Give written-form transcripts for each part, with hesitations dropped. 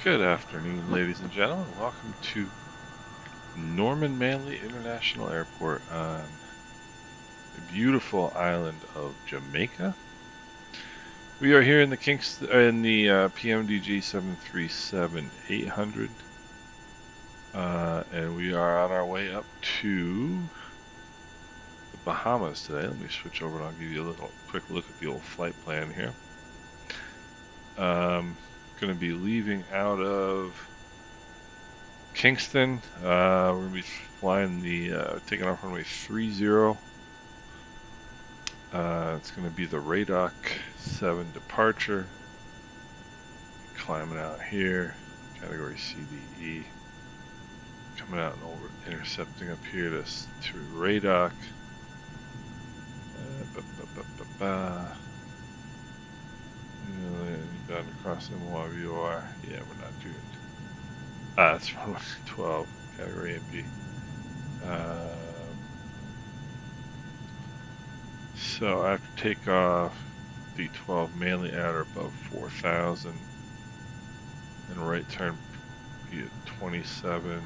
Good afternoon, ladies and gentlemen. Welcome to Norman Manley International Airport on the beautiful island of Jamaica. We are here in the Kingston, PMDG 737-800, and we are on our way up to the Bahamas today. Let me switch over and I'll give you a little quick look at the old flight plan here. Going to be leaving out of Kingston. We're going to be flying taking off runway 30. It's going to be the Radok 7 departure. Climbing out here, category CDE. Coming out and intercepting up here to Radok. Down across MYVOR. Yeah, we're not doing. It's runway 12, category AP. So after takeoff, the 12 mainly at or above 4,000, and right turn be at 27.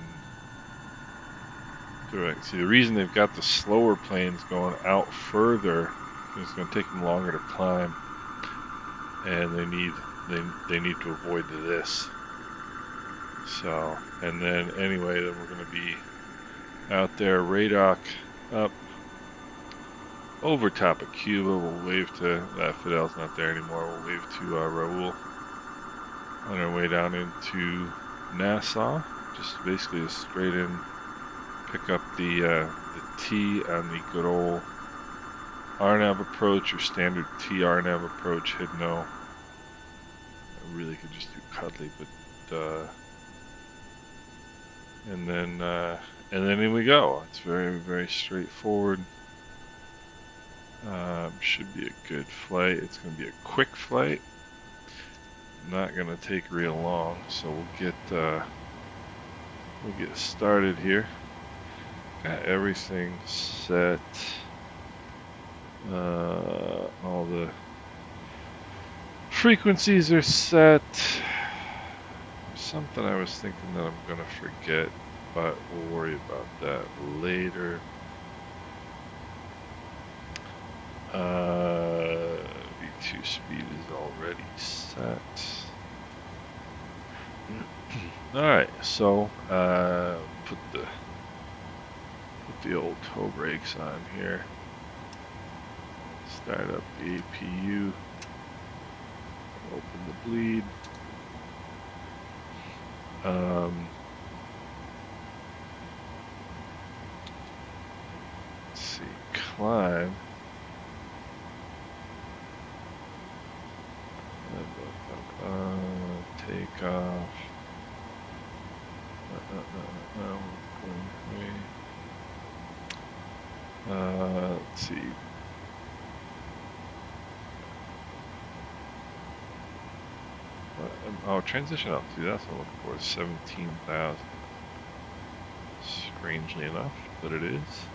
Direct. See, the reason they've got the slower planes going out further is it's going to take them longer to climb, and they need to avoid this. So, and then anyway, then we're going to be out there, Radok up over top of Cuba. We'll wave to Fidel's not there anymore. We'll wave to Raul on our way down into Nassau. Just basically a straight in, pick up the T on the good old RNAV approach, your standard T RNAV approach. Hit no. I really could just do cuddly, but and then in we go. It's very, very straightforward. Should be a good flight. It's going to be a quick flight. Not going to take real long, so we'll get started here. Got everything set. All the frequencies are set. Something I was thinking that I'm gonna forget, but we'll worry about that later. V2 speed is already set. Alright, so put the old toe brakes on here. Start up the APU. Open the bleed. Let's see, climb. Take off. Let's see. Transition altitude, that's what I'm looking for, 17,000. Strangely enough, but it is.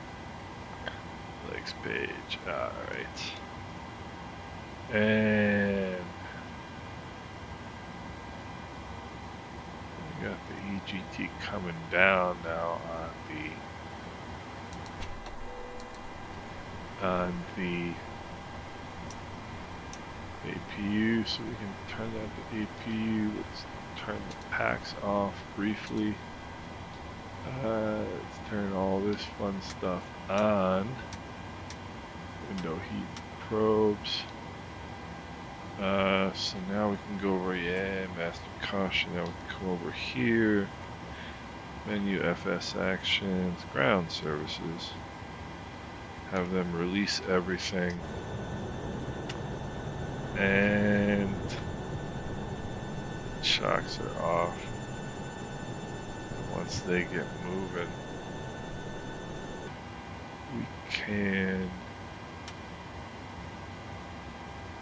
Legs page, alright. And we got the EGT coming down now on the APU, so we can turn that to APU. Let's turn the packs off briefly. Let's turn all this fun stuff on. Window heat probes. So now we can go over, master caution. Now we can come over here. Menu FS actions, ground services. Have them release everything. And shocks are off. And once they get moving, we can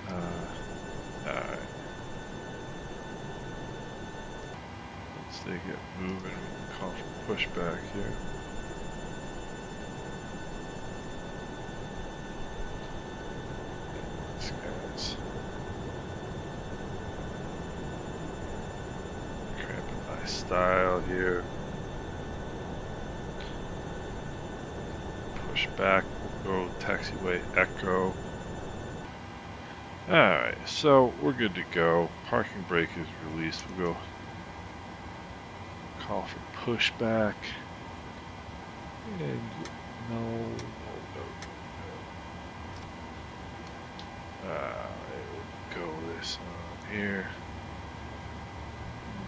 alright. Once they get moving, we can call for pushback here. These guys. style here. Push back, we'll go taxiway Echo. Alright, so we're good to go. Parking brake is released. We'll go call for pushback. And no. We'll go this on here.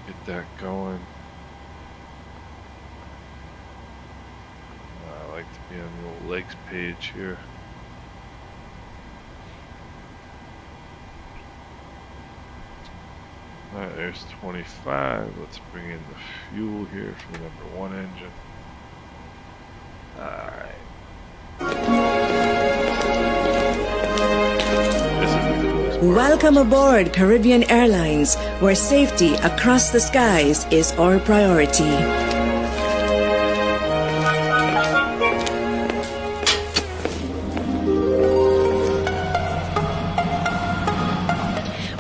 Get that going. I like to be on the old legs page here. Alright, there's 25. Let's bring in the fuel here for the #1 engine. Alright. Welcome aboard Caribbean Airlines, where safety across the skies is our priority.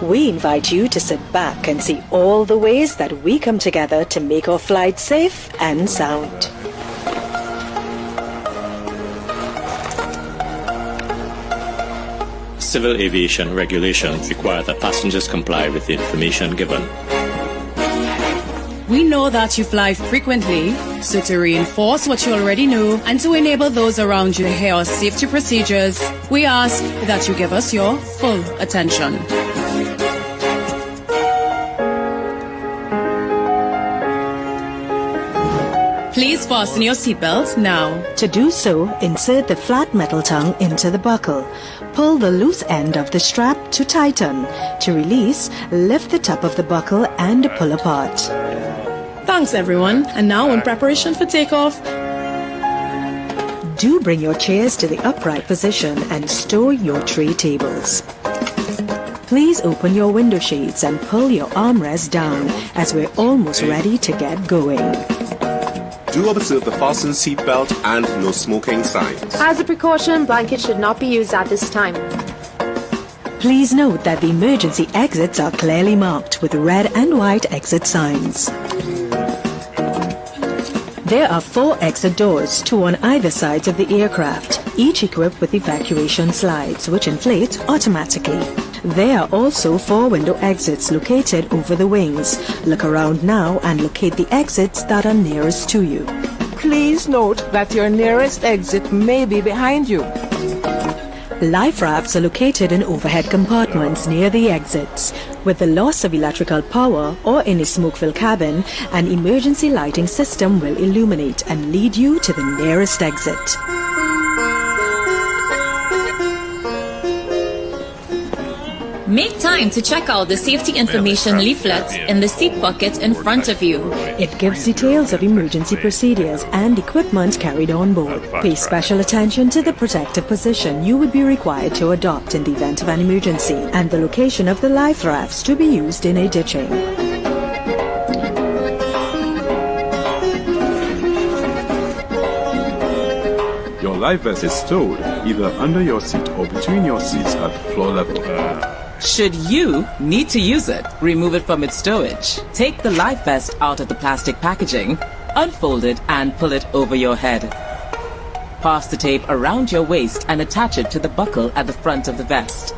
We invite you to sit back and see all the ways that we come together to make our flight safe and sound. Civil aviation regulations require that passengers comply with the information given. We know that you fly frequently, so to reinforce what you already know and to enable those around you to hear our safety procedures, we ask that you give us your full attention. Please fasten your seatbelt now. To do so, insert the flat metal tongue into the buckle. Pull the loose end of the strap to tighten. To release, lift the top of the buckle and pull apart. Thanks, everyone. And now, in preparation for takeoff, do bring your chairs to the upright position and store your tray tables. Please open your window shades and pull your armrest down as we're almost ready to get going. Do observe the fasten seatbelt and no smoking signs. As a precaution, blankets should not be used at this time. Please note that the emergency exits are clearly marked with red and white exit signs. There are 4 exit doors, 2 on either side of the aircraft, each equipped with evacuation slides, which inflate automatically. There are also 4 window exits located over the wings. Look around now and locate the exits that are nearest to you. Please note that your nearest exit may be behind you. Life rafts are located in overhead compartments near the exits. With the loss of electrical power or in a smoke-filled cabin, an emergency lighting system will illuminate and lead you to the nearest exit. Make time to check out the safety information leaflet in the seat pocket in front of you. It gives details of emergency procedures and equipment carried on board. Pay special attention to the protective position you would be required to adopt in the event of an emergency and the location of the life rafts to be used in a ditching. Your life vest is stowed either under your seat or between your seats at floor level. Should you need to use it, remove it from its stowage. Take the life vest out of the plastic packaging, unfold it and pull it over your head. Pass the tape around your waist and attach it to the buckle at the front of the vest.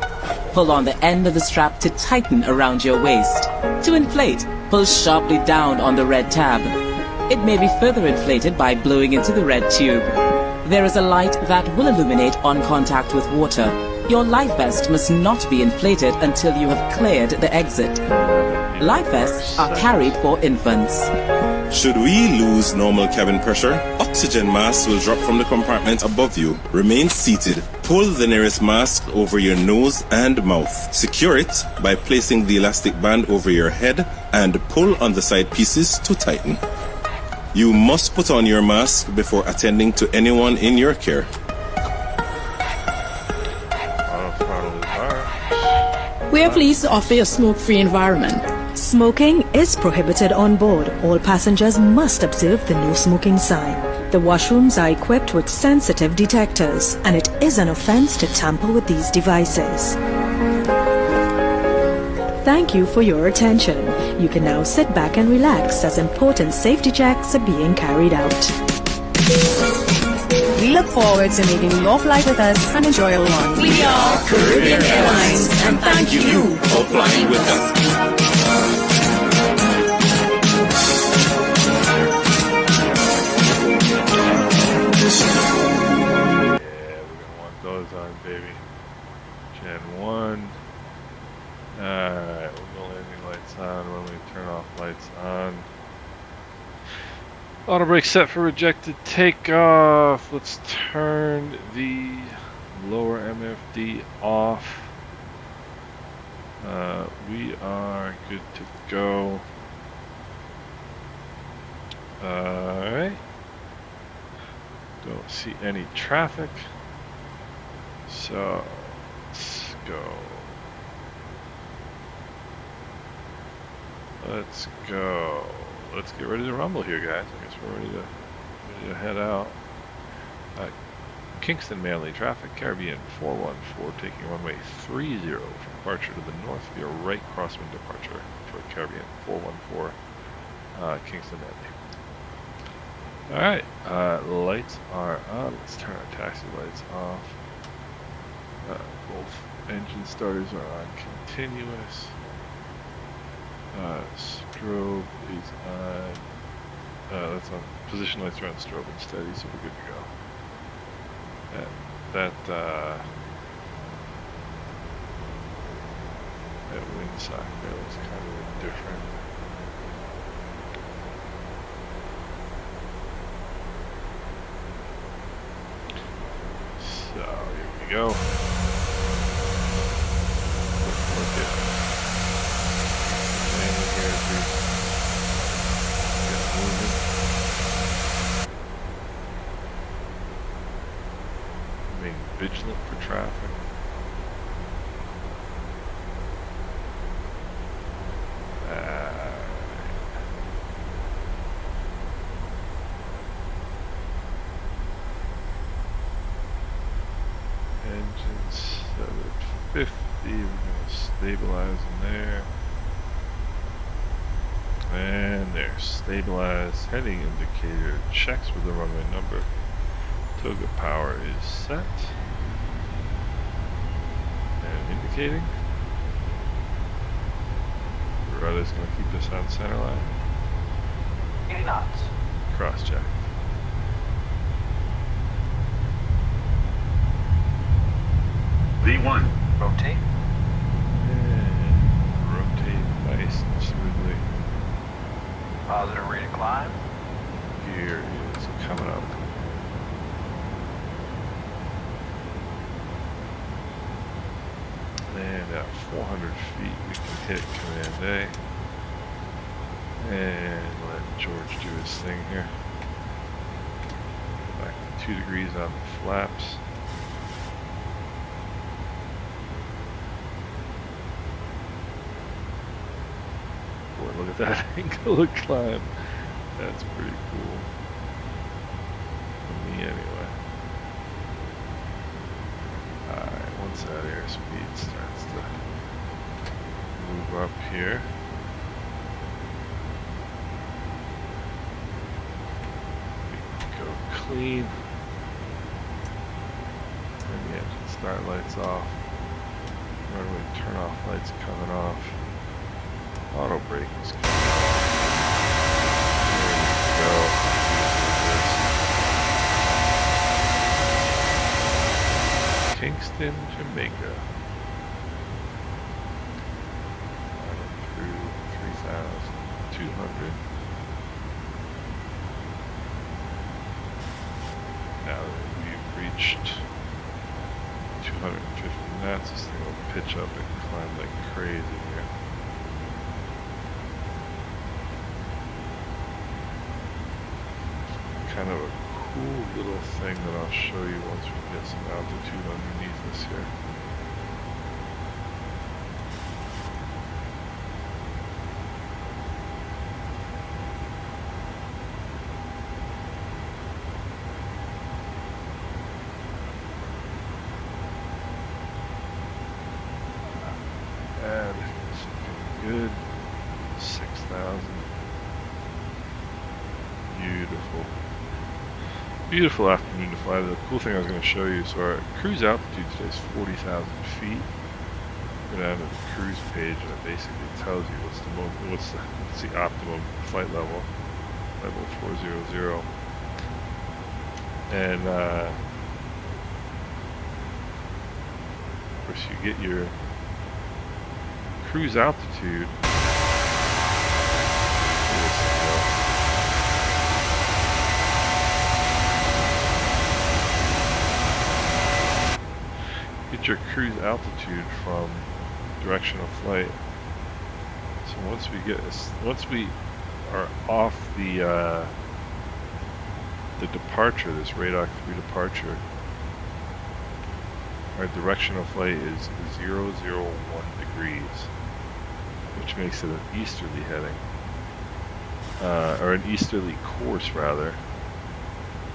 Pull on the end of the strap to tighten around your waist. To inflate, pull sharply down on the red tab. It may be further inflated by blowing into the red tube. There is a light that will illuminate on contact with water. Your life vest must not be inflated until you have cleared the exit. Life vests are carried for infants. Should we lose normal cabin pressure, oxygen mask will drop from the compartment above you. Remain seated. Pull the nearest mask over your nose and mouth. Secure it by placing the elastic band over your head and pull on the side pieces to tighten. You must put on your mask before attending to anyone in your care. we are pleased to offer a smoke-free environment. Smoking is prohibited on board. All passengers must observe the no smoking sign. The washrooms are equipped with sensitive detectors, and it is an offense to tamper with these devices. Thank you for your attention. You can now sit back and relax as important safety checks are being carried out. We look forward to making your flight with us an enjoyable one. We are Caribbean Airlines, and thank you for flying with us. Those on, baby. Gen 1. Alright, we'll go landing lights on when we turn off lights on. Auto brake set for rejected takeoff. Let's turn the lower MFD off. We are good to go. Alright. Don't see any traffic. So, let's go. Let's go. Let's get ready to rumble here, guys. I guess we're ready to head out. Kingston Manly traffic, Caribbean 414, taking runway 30 for departure to the north via right crosswind departure for Caribbean 414, Kingston Manly. Alright, lights are on. Let's turn our taxi lights off. Both engine starters are on continuous. Strobe is on. That's on. Position lights are on strobe and steady, so we're good to go. That windsock there looks kind of different. So here we go. Look at landing here as we get moving. Being vigilant for traffic. Engines 750, we're going to stabilize them there. And they're stabilized. Heading indicator checks with the runway number. Toga power is set. And indicating. Rudder's going to keep us on center line. 80 knots. Cross check. V1. Rotate. And rotate nice and smoothly. Positive rate of climb. Gear is coming up. And at 400 feet we can hit Command A. And let George do his thing here. Back to 2 degrees on the flaps. Boy, look at that angle of climb. That's pretty cool. For me anyway. Alright, once that airspeed starts to move up here. We can go clean. And the engine start lights off. Runway turn off lights coming off. Auto brake is coming off. There we go. Kingston, Jamaica. Running through 3,200. Now that we've reached 250 knots, this thing will pitch up and climb like crazy here. Kind of a cool little thing that I'll show you once we get some altitude underneath us here. And 6,000. Beautiful. Beautiful afternoon to fly. The cool thing I was going to show you, so our cruise altitude today is 40,000 feet. Go down to the cruise page and it basically tells you what's the optimum flight level. Level 400. And of course you get your cruise altitude. Get your cruise altitude from direction of flight. So once we are off the departure, this radar 3 departure, our direction of flight is 001 degrees, which makes it an easterly heading, or an easterly course rather.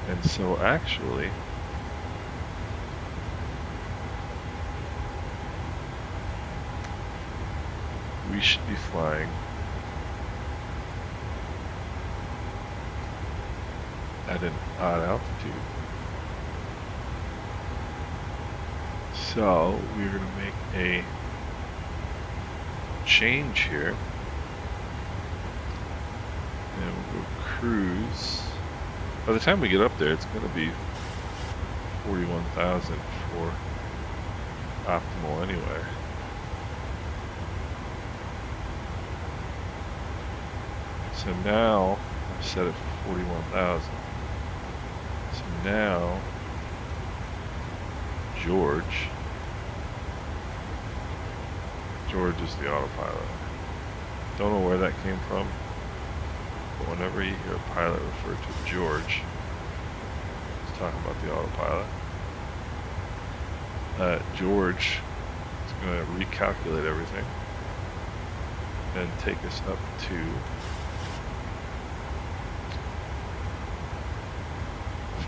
And so actually, we should be flying at an odd altitude. So we're going to make a change here, and we'll go cruise. By the time we get up there, it's going to be 41,000 for optimal anyway. So now I've set it for 41,000. So now George is the autopilot. Don't know where that came from, but whenever you hear a pilot refer to George, it's talking about the autopilot. George is going to recalculate everything and take us up to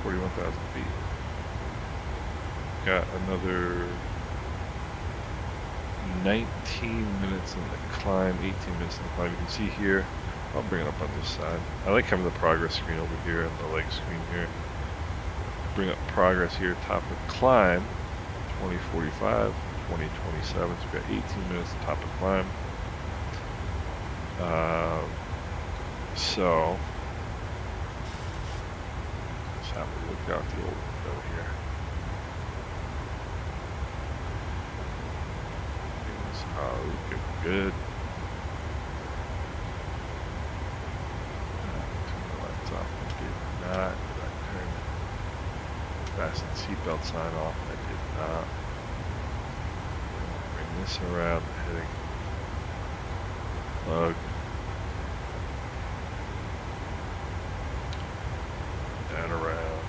41,000 feet. Got another 19 minutes in the climb, 18 minutes in the climb. You can see here, I'll bring it up on this side. I like having the progress screen over here and the leg screen here. Bring up progress here, top of climb, 2045, 2027. So we've got 18 minutes top of climb. So let's have a look out the old window here. Things are looking good. Turn the lights off. I did not. Did I turn the fasten seatbelt sign off? I did not. Bring this around the heading lug. That around.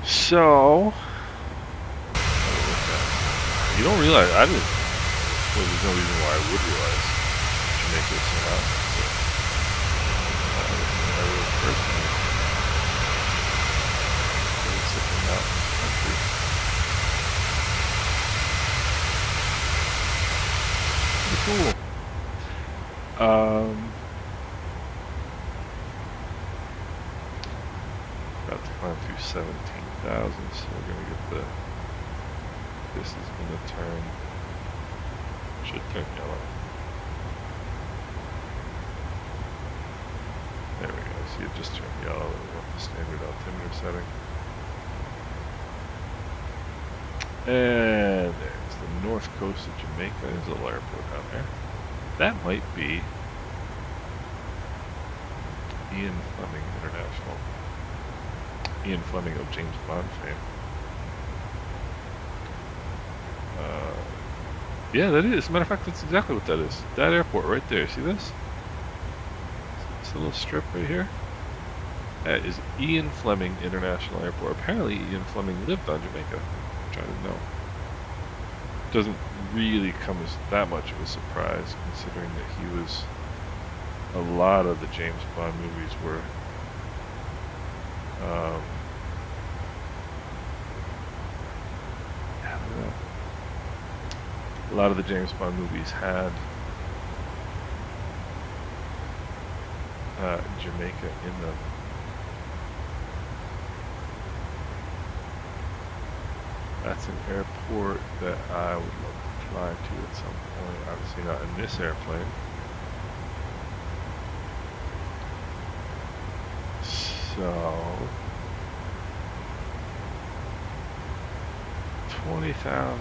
So you don't realize, I didn't, well, there's no reason why I would realize Jamaica is so hot. It's such a mountainous country. Pretty cool. About to climb through 17,000, so we're going to get the, this is going to turn, should turn yellow. There we go, see it just turned yellow. We want the standard altimeter setting. And there's the north coast of Jamaica. There's a little airport down there. That might be Ian Flemming International. Ian Flemming of James Bond fame. Yeah, that is. As a matter of fact, that's exactly what that is. That airport right there. See this? It's a little strip right here. That is Ian Flemming International Airport. Apparently, Ian Flemming lived on Jamaica, which I didn't know. Doesn't really come as that much of a surprise, considering that he was. A lot of the James Bond movies were. A lot of the James Bond movies had Jamaica in them. That's an airport that I would love to fly to at some point. Obviously not in this airplane. So 20,000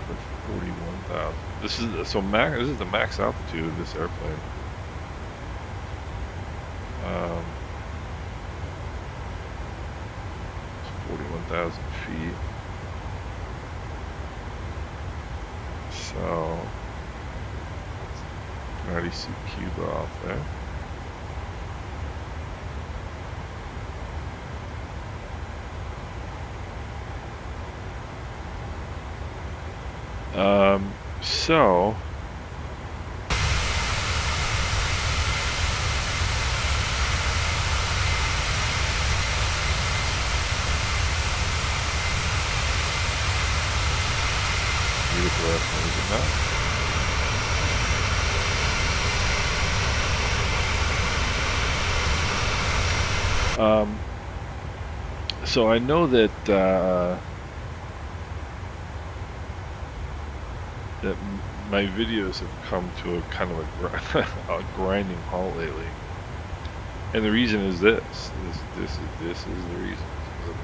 for 41,000. This is so max. This is the max altitude of this airplane. It's 41,000 feet. So you can already see Cuba off there. So beautiful airplane, is it not? So I know that that my videos have come to a kind of a grinding halt lately, and the reason is this is the reason. Because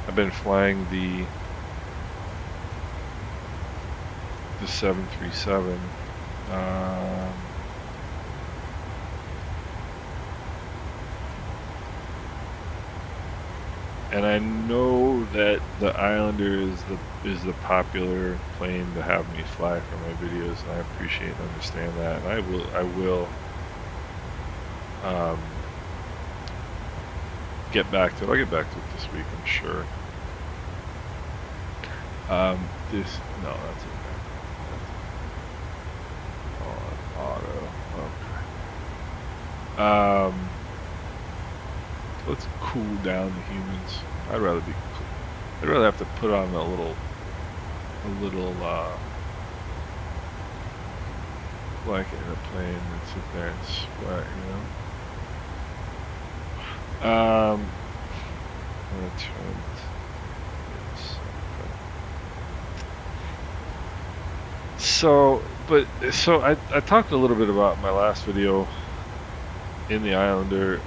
I've been flying the 737. And I know that the Islander is the popular plane to have me fly for my videos, and I appreciate and understand that. And I will get back to it. I'll get back to it this week, I'm sure. That's okay. Auto. Okay. Let's cool down the humans. I'd rather have to put on a little blanket in a plane and sit there and sweat, you know. I'm gonna turn this. Okay. So I talked a little bit about my last video in the Islander.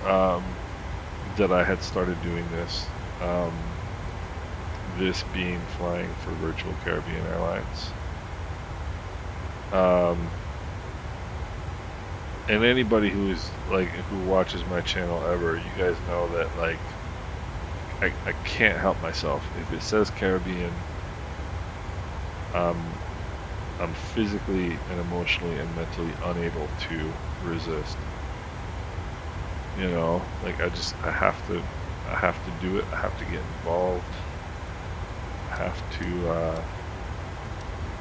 That I had started doing this, this being flying for Virtual Caribbean Airlines, and anybody who watches my channel ever, you guys know that I can't help myself. If it says Caribbean, I'm physically and emotionally and mentally unable to resist. You know, I have to do it. I have to get involved. I have to,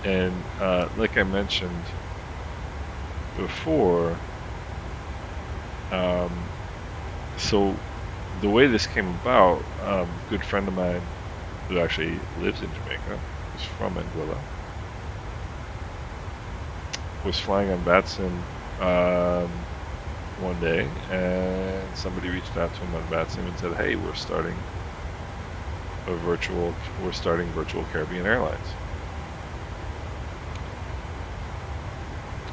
and like I mentioned before, so the way this came about, a good friend of mine who actually lives in Jamaica, who's from Anguilla, was flying on Batson, one day, and somebody reached out to him on Batson and said, "Hey, we're starting Virtual Caribbean Airlines."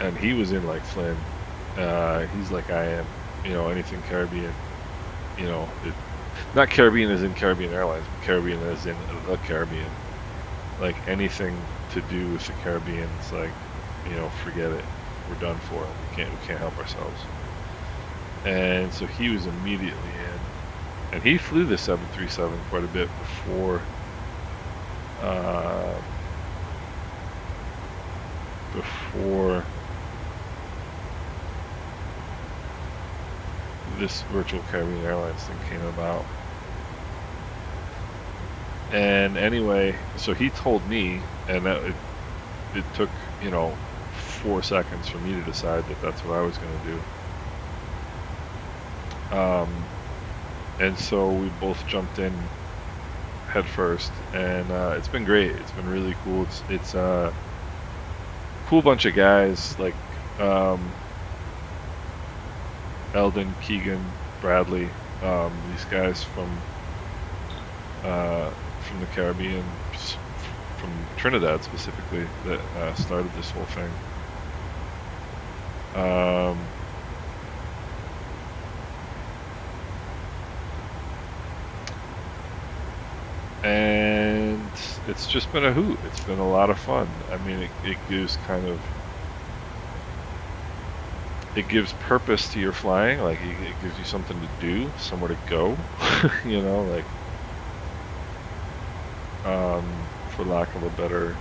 And he was in like Flynn. He's like I am, you know, anything Caribbean, you know, not Caribbean as in Caribbean Airlines, but Caribbean as in the Caribbean. Like anything to do with the Caribbean, it's like, you know, forget it. We're done for. We can't help ourselves. And so he was immediately in, and he flew the 737 quite a bit before this Virtual Caribbean Airlines thing came about. And anyway, so he told me, and that it took, you know, 4 seconds for me to decide that that's what I was going to do. And so we both jumped in head first, and it's been great. It's been really cool. cool bunch of guys like Eldon, Keegan, Bradley, these guys from the Caribbean, from Trinidad specifically, that started this whole thing. And it's just been a hoot. It's been a lot of fun. I mean, it gives kind of, it gives purpose to your flying. Like, it gives you something to do, somewhere to go, you know, like, for lack of a better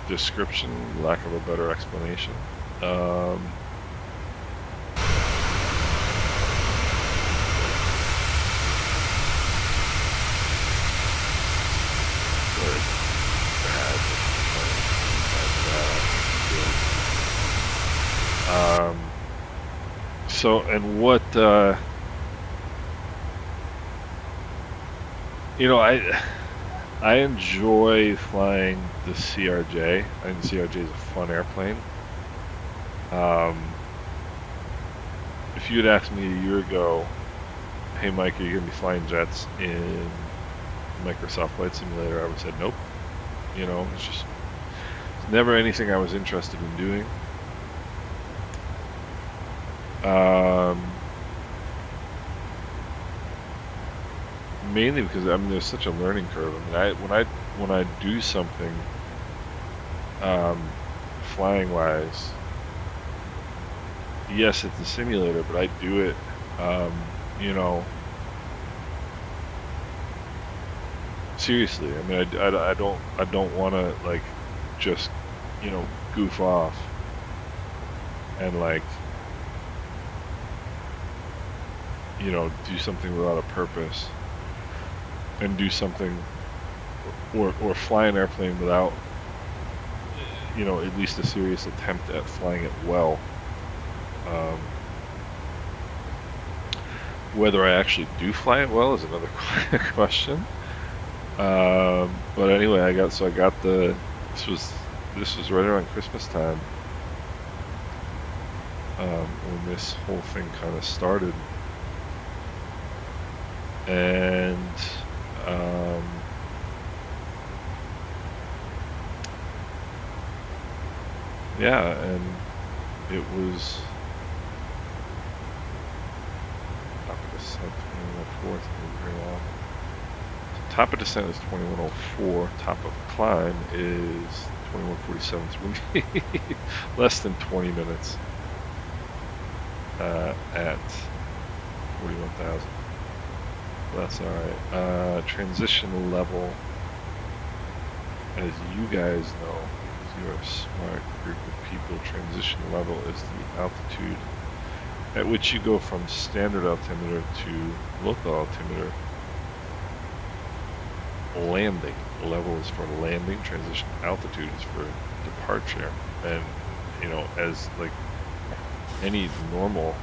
description, lack of a better explanation. So, and what, you know, I enjoy flying the CRJ. I think the CRJ is a fun airplane. If you had asked me a year ago, hey Mike, are you going to be flying jets in Microsoft Flight Simulator, I would have said nope. You know, it's just never anything I was interested in doing. Mainly because, I mean, there's such a learning curve. I mean, when I do something flying wise, yes, it's a simulator, but I do it you know, seriously. I mean, I don't want to, like, just, you know, goof off and, like, you know, do something without a purpose, and do something, or fly an airplane without, you know, at least a serious attempt at flying it well. Whether I actually do fly it well is another question. But anyway, I got the, this was right around Christmas time, when this whole thing kind of started. And yeah, and it was top of descent 2104. It's very long. So top of descent is 2104. Top of climb is 2147. So we need less than 20 minutes at 41,000. That's alright. Transition level, as you guys know, because you're a smart group of people, transition level is the altitude at which you go from standard altimeter to local altimeter. Landing level is for landing, transition altitude is for departure. And, you know, as like any normal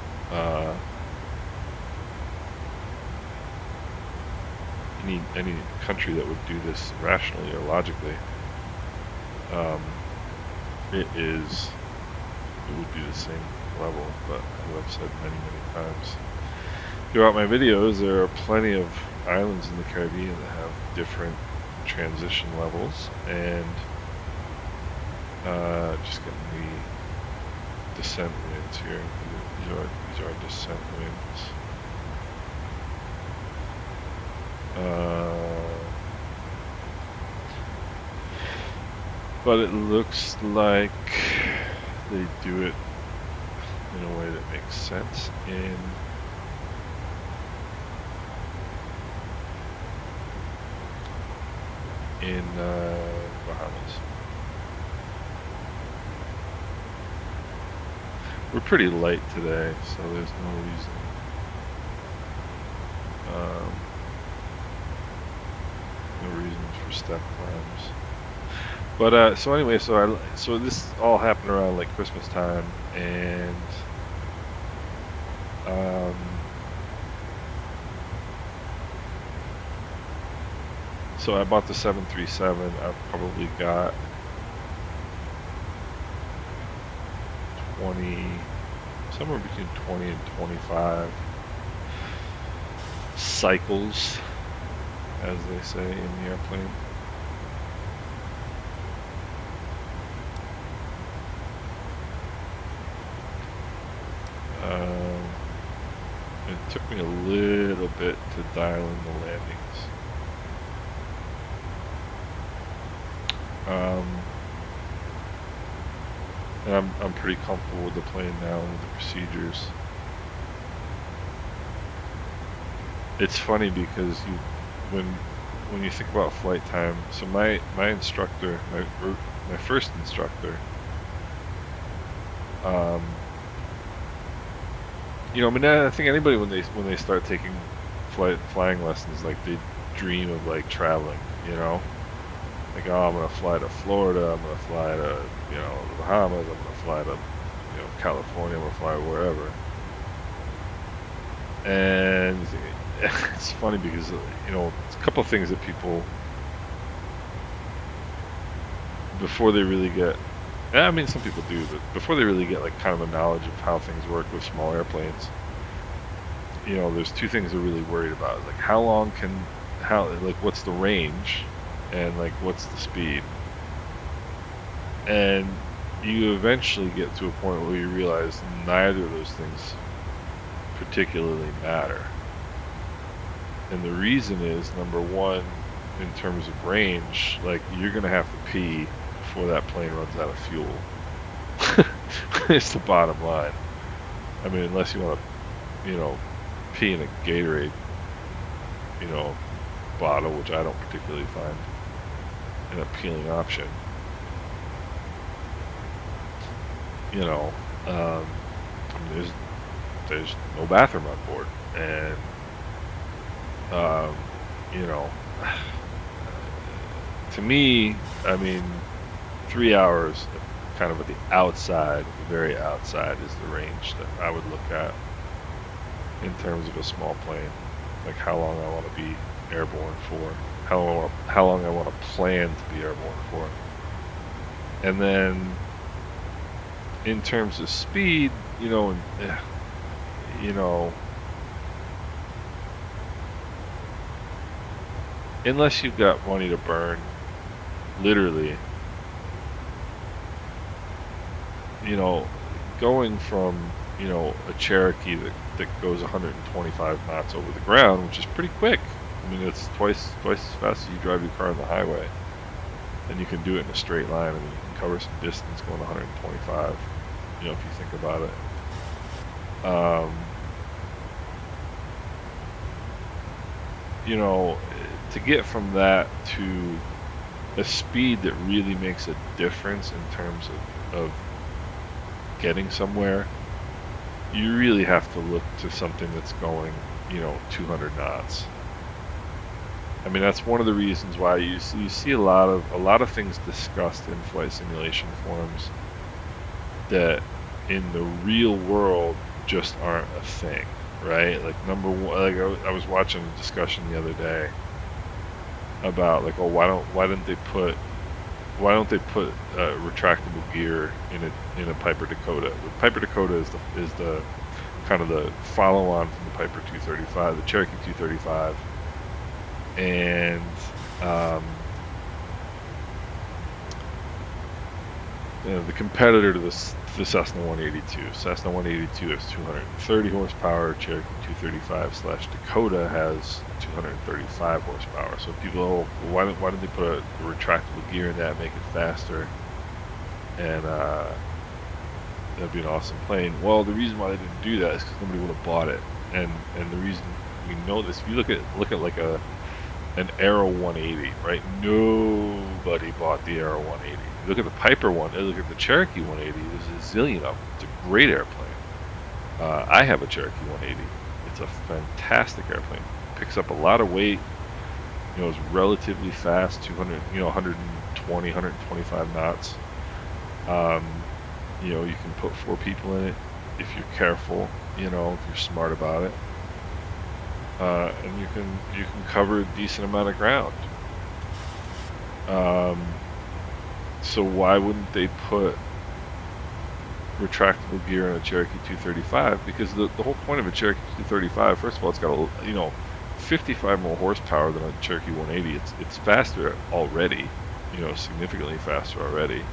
any country that would do this rationally or logically, it would be the same level. But as I've said many times throughout my videos, there are plenty of islands in the Caribbean that have different transition levels, and just getting the descent winds here. These are descent winds. But it looks like they do it in a way that makes sense in Bahamas. We're pretty light today, so there's no reason. No reasons for step climbs. But so anyway, so this all happened around like Christmas time, and So I bought the 737. I've probably got 20, somewhere between 20 and 25 cycles, as they say in the airplane. It took me a little bit to dial in the landings. And I'm pretty comfortable with the plane now and with the procedures. It's funny because when you think about flight time, so my instructor, my first instructor, you know, I mean, I think anybody when they start taking flying lessons, like they dream of like traveling, you know, like, oh, I'm gonna fly to Florida, I'm gonna fly to, you know, the Bahamas, I'm gonna fly to, you know, California, I'm gonna fly wherever. And it's funny because, you know, it's a couple of things that people, before they really get, I mean, some people do, but before they really get like kind of a knowledge of how things work with small airplanes, you know, there's two things they're really worried about. Like like what's the range, and like what's the speed. And you eventually get to a point where you realize neither of those things particularly matter. And the reason is, number one, in terms of range, like you're gonna have to pee before that plane runs out of fuel. It's the bottom line. I mean, unless you want to, you know, pee in a Gatorade, you know, bottle, which I don't particularly find an appealing option. You know, I mean, there's no bathroom on board, and you know, to me, I mean, 3 hours, kind of at the outside, the very outside, is the range that I would look at in terms of a small plane. Like how long I want to be airborne for, how long I want to plan to be airborne for. And then in terms of speed, you know, unless you've got money to burn, literally, you know, going from, you know, a Cherokee that goes 125 knots over the ground, which is pretty quick. I mean, it's twice as fast as you drive your car on the highway, and you can do it in a straight line. I mean, you can cover some distance going 125. You know, if you think about it. You know, to get from that to a speed that really makes a difference in terms of getting somewhere, you really have to look to something that's going, you know, 200 knots. I mean, that's one of the reasons why you see a lot of things discussed in flight simulation forums that in the real world just aren't a thing, right? Like, number one, like I was watching a discussion the other day about, like, oh, why don't they put retractable gear in a Piper Dakota? The Piper Dakota is the kind of the follow-on from the Piper 235, the Cherokee 235, and you know, the competitor to the Cessna 182. Cessna 182 has 230 horsepower. Cherokee 235/Dakota has 235 horsepower. So people, oh, why didn't they put a retractable gear in that, make it faster, and that'd be an awesome plane? Well, the reason why they didn't do that is because nobody would have bought it, and the reason we know this, if you look at like an Aero 180, right? Nobody bought the Aero 180. Look at the Piper one. Look at the Cherokee 180. There's a zillion of them. It's a great airplane. I have a Cherokee 180. It's a fantastic airplane. Picks up a lot of weight. You know, it's relatively fast. 120, 125 knots. You know, you can put 4 people in it if you're careful. You know, if you're smart about it. And you can cover a decent amount of ground. So why wouldn't they put retractable gear in a Cherokee 235? Because the whole point of a Cherokee 235, first of all, it's got a 55 more horsepower than a Cherokee 180. It's faster already, significantly faster already.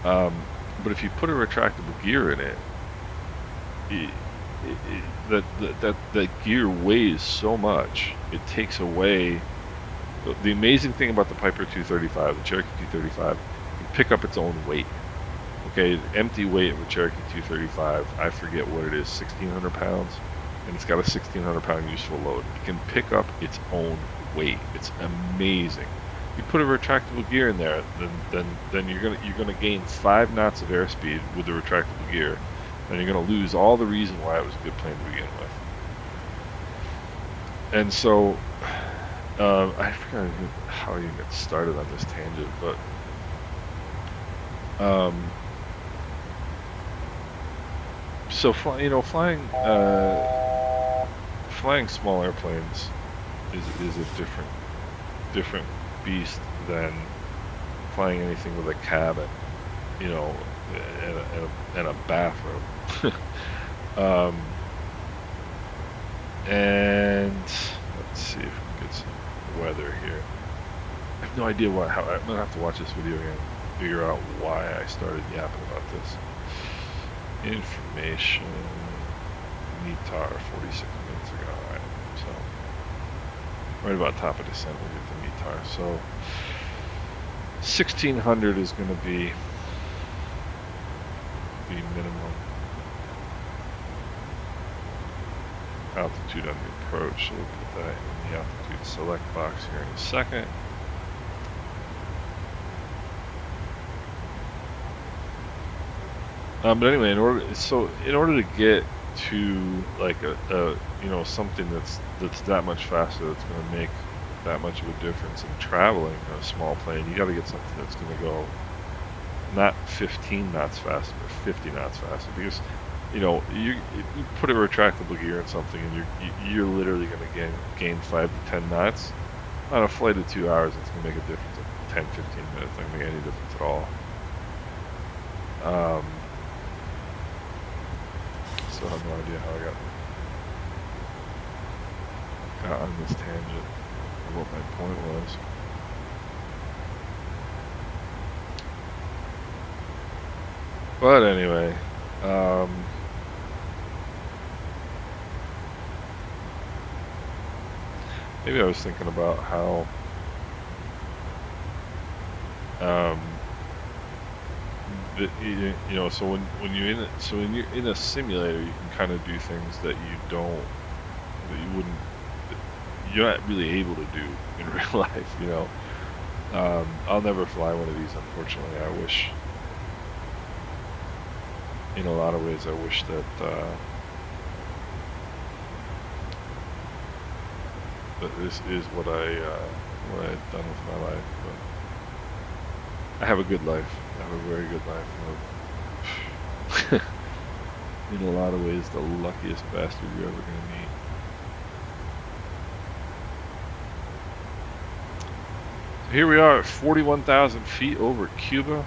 But if you put a retractable gear in it, that gear weighs so much, it takes away. The amazing thing about the Piper 235, the Cherokee 235, can pick up its own weight. Okay, empty weight of a Cherokee 235, I forget what it is, 1,600 pounds, and it's got a 1,600 pound useful load. It can pick up its own weight. It's amazing. You put a retractable gear in there, then you're gonna gain 5 knots of airspeed with the retractable gear, and you're gonna lose all the reason why it was a good plane to begin with. And so, I forgot how you get started on this tangent, but so flying small airplanes is a different beast than flying anything with a cabin, and a bathroom. And let's see if we can get some weather here. I have no idea I'm gonna have to watch this video again, figure out why I started yapping about this. Information, METAR, 46 minutes ago. Alright, so right about top of descent we'll get the METAR. So 1600 is going to be the minimum altitude on the approach. So we'll put that in the altitude select box here in a second. But anyway, in order to get to like a something that's that much faster, that's going to make that much of a difference in traveling on a small plane, you got to get something that's going to go not 15 knots faster, but 50 knots faster. Because you put a retractable gear in something, and you're literally going to gain 5 to 10 knots on a flight of 2 hours. It's going to make a difference of 10, 15 minutes. It's not going to make any difference at all. I have no idea how I got on this tangent or what my point was. But anyway, maybe I was thinking about how so when you're in a simulator, you can kind of do things that you're not really able to do in real life. I'll never fly one of these, unfortunately. I wish, in a lot of ways, that that this is what I had done with my life. But I have a good life. I have a very good life. In a lot of ways, the luckiest bastard you're ever going to meet. So here we are at 41,000 feet over Cuba.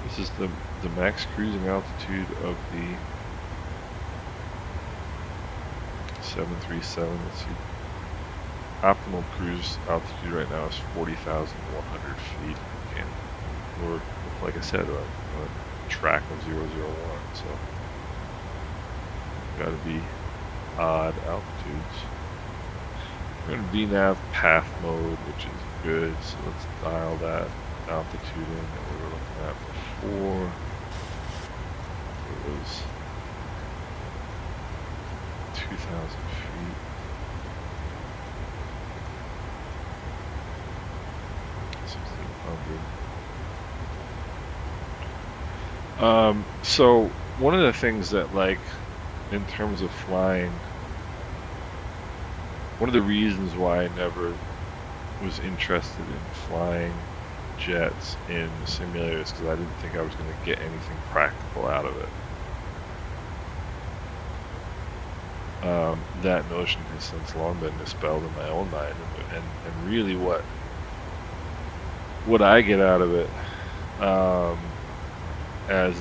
This is the max cruising altitude of the 737. Let's see. Optimal cruise altitude right now is 40,100 feet. And we're, like I said, on a track of 001. So got to be odd altitudes. We're in VNAV path mode, which is good. So let's dial that altitude in that we were looking at before. It was 2,000 feet. So one of the things that, like, in terms of flying, one of the reasons why I never was interested in flying jets in simulators because I didn't think I was going to get anything practical out of it. That notion has since long been dispelled in my own mind, and really what I get out of it as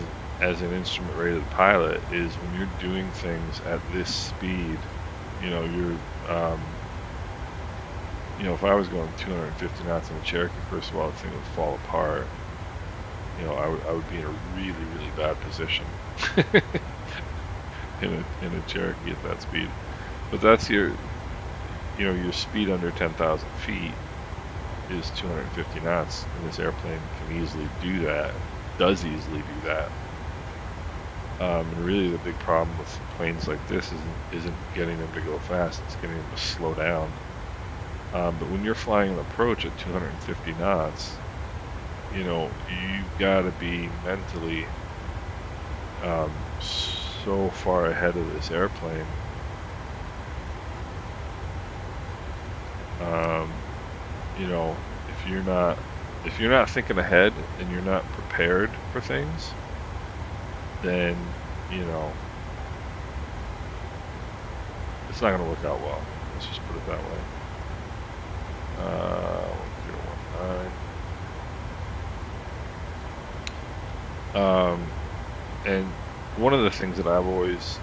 an instrument rated pilot is when you're doing things at this speed, you're if I was going 250 knots in a Cherokee, first of all, the thing would fall apart. I would be in a really, really bad position in a Cherokee at that speed. But that's your speed under 10,000 feet is 250 knots, and this airplane can easily do that, does easily do that. And really the big problem with planes like this isn't getting them to go fast, it's getting them to slow down. But when you're flying an approach at 250 knots, you've got to be mentally so far ahead of this airplane. If you're not thinking ahead and you're not prepared for things, then it's not going to work out well. Let's just put it that way. 1019. And one of the things that I've always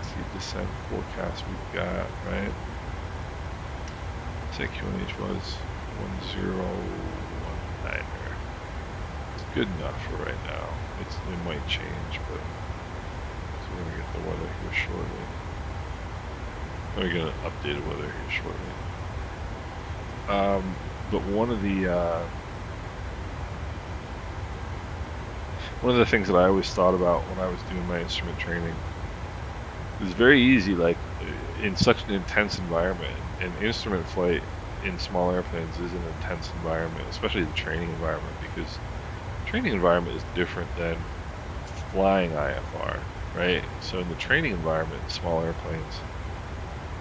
see descent forecast we've got, right? Say QNH was 1019. It's good enough for right now. It might change, but so we're gonna get the weather here shortly. We're gonna update the weather here shortly. But one of the things that I always thought about when I was doing my instrument training, it was very easy, like in such an intense environment, and instrument flight in small airplanes is an intense environment, especially the training environment, because the training environment is different than flying IFR, right? So in the training environment, small airplanes,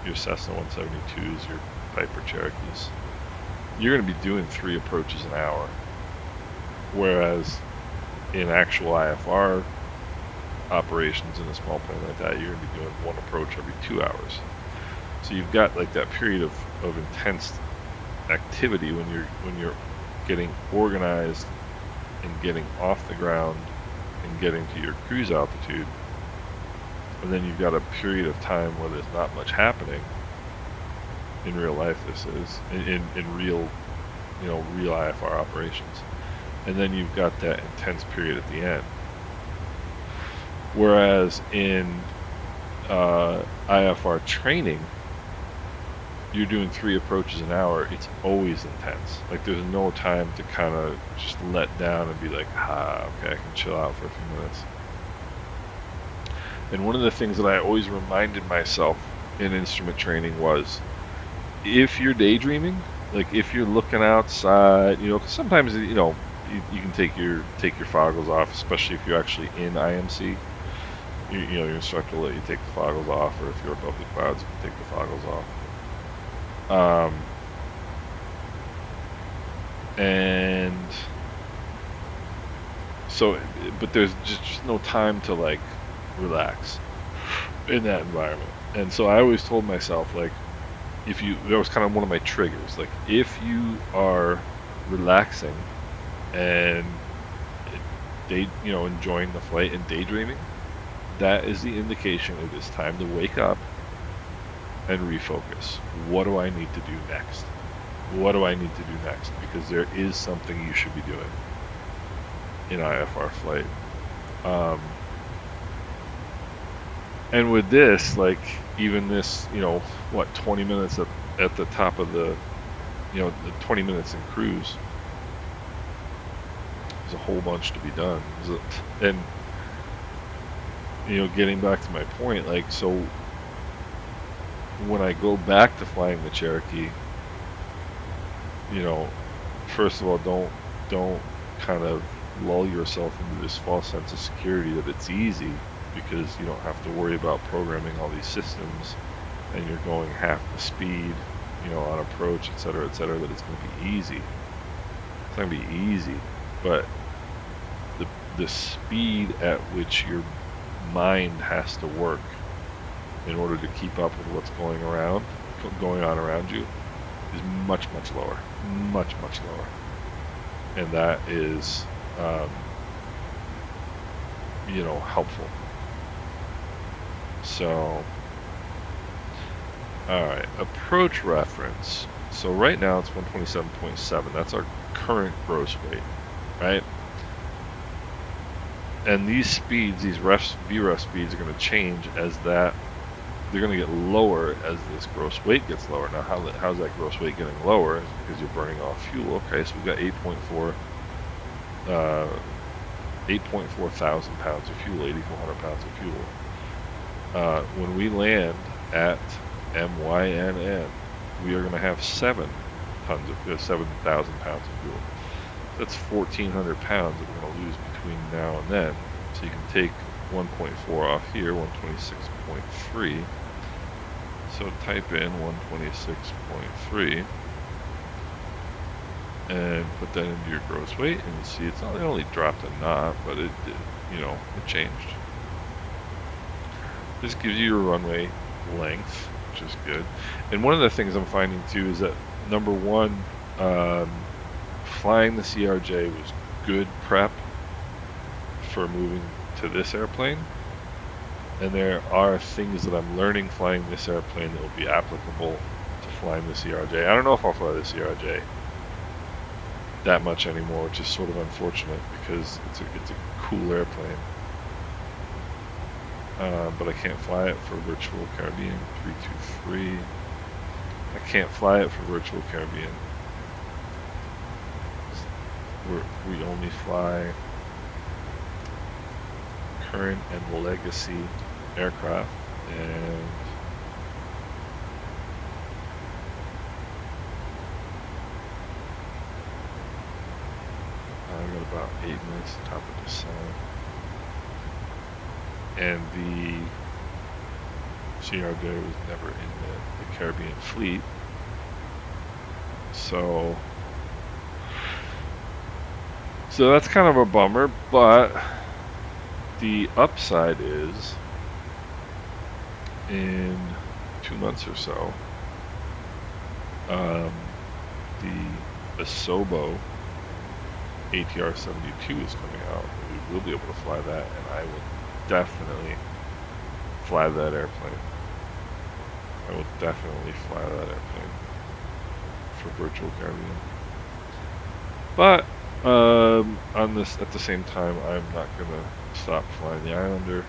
your Cessna 172s, your Piper Cherokees, you're going to be doing 3 approaches an hour, whereas in actual IFR operations in a small plane like that, you're going to be doing 1 approach every 2 hours. So you've got like that period of intense activity when you're getting organized and getting off the ground and getting to your cruise altitude, and then you've got a period of time where there's not much happening. In real life, this is in real real IFR operations, and then you've got that intense period at the end. Whereas in IFR training, you're doing 3 approaches an hour. It's always intense. Like there's no time to kind of just let down and be like, okay, I can chill out for a few minutes. And one of the things that I always reminded myself in instrument training was, if you're daydreaming, like if you're looking outside, 'cause sometimes you can take your foggles off, especially if you're actually in IMC. Your instructor will let you take the foggles off, or if you're above the clouds, you can take the foggles off. And so, but there's just no time to like relax in that environment. And so I always told myself, like, that was kind of one of my triggers. Like, if you are relaxing and enjoying the flight and daydreaming, that is the indication it is time to wake up and refocus. What do I need to do next? What do I need to do next? Because there is something you should be doing in IFR flight. And with this, like, even this, 20 minutes at the top of the 20 minutes in cruise, there's a whole bunch to be done. And, getting back to my point, like, so when I go back to flying the Cherokee, first of all, don't kind of lull yourself into this false sense of security that it's easy, because you don't have to worry about programming all these systems and you're going half the speed, you know, on approach, etc., etc., that it's going to be easy. It's going to be easy, but the speed at which your mind has to work in order to keep up with what's going on around you is much, much lower. Much, much lower. And that is, you know, helpful. So, alright, approach reference. So right now it's 127.7. That's our current gross weight, right? And these speeds, these VREF speeds are going to change as that, they're going to get lower as this gross weight gets lower. Now, how's that gross weight getting lower? It's because you're burning off fuel. Okay, so we've got 8.4 thousand pounds of fuel, 8,400 pounds of fuel. When we land at MYNN, we are going to have 7,000 pounds of fuel. That's 1,400 pounds that we're going to lose between now and then. So you can take 1.4 off here, 126.3. So type in 126.3 and put that into your gross weight, and you see it's not only dropped a knot, but it you know, it changed. This gives you your runway length, which is good. And one of the things I'm finding too is that, number one, flying the CRJ was good prep for moving to this airplane, and there are things that I'm learning flying this airplane that will be applicable to flying the CRJ. I don't know if I'll fly the CRJ that much anymore, which is sort of unfortunate because it's a cool airplane. But I can't fly it for Virtual Caribbean 323. I can't fly it for Virtual Caribbean. We only fly current and legacy aircraft, and I've got about 8 minutes to top of descent. And the CRJ was never in the Caribbean fleet, so that's kind of a bummer, but the upside is in 2 months or so, the Asobo ATR 72 is coming out. We will be able to fly that, and I will definitely fly that airplane. I will definitely fly that airplane for Virtual Caribbean. But on this, at the same time, I'm not gonna stop flying the Islander.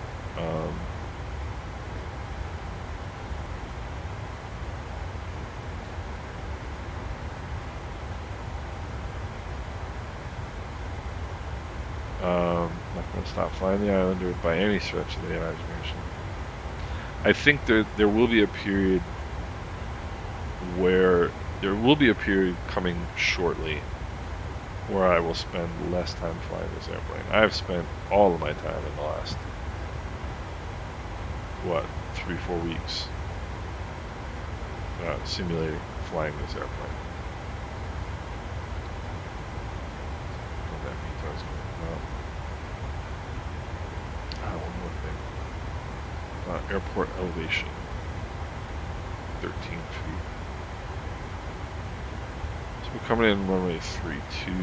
Not going to stop flying the Islander by any stretch of the imagination. I think there will be a period coming shortly where I will spend less time flying this airplane. I've spent all of my time in the last, 3-4 weeks simulating flying this airplane. What that means I was going one more thing. Airport elevation, 13 feet. So we're coming in runway 32. In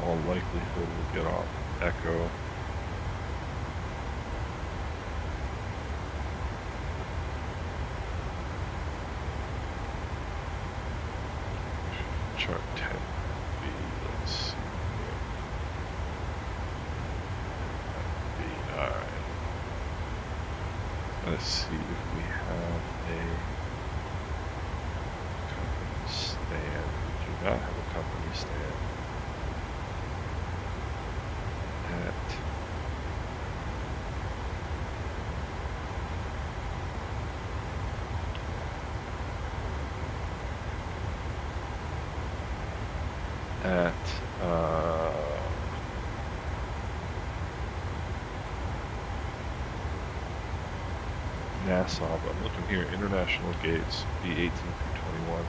all likelihood, we'll get off Echo. Chart 10. Let's see if we have a company stand. We do not have a company stand at Nassau, but I'm looking here, international gates, B18 through 21.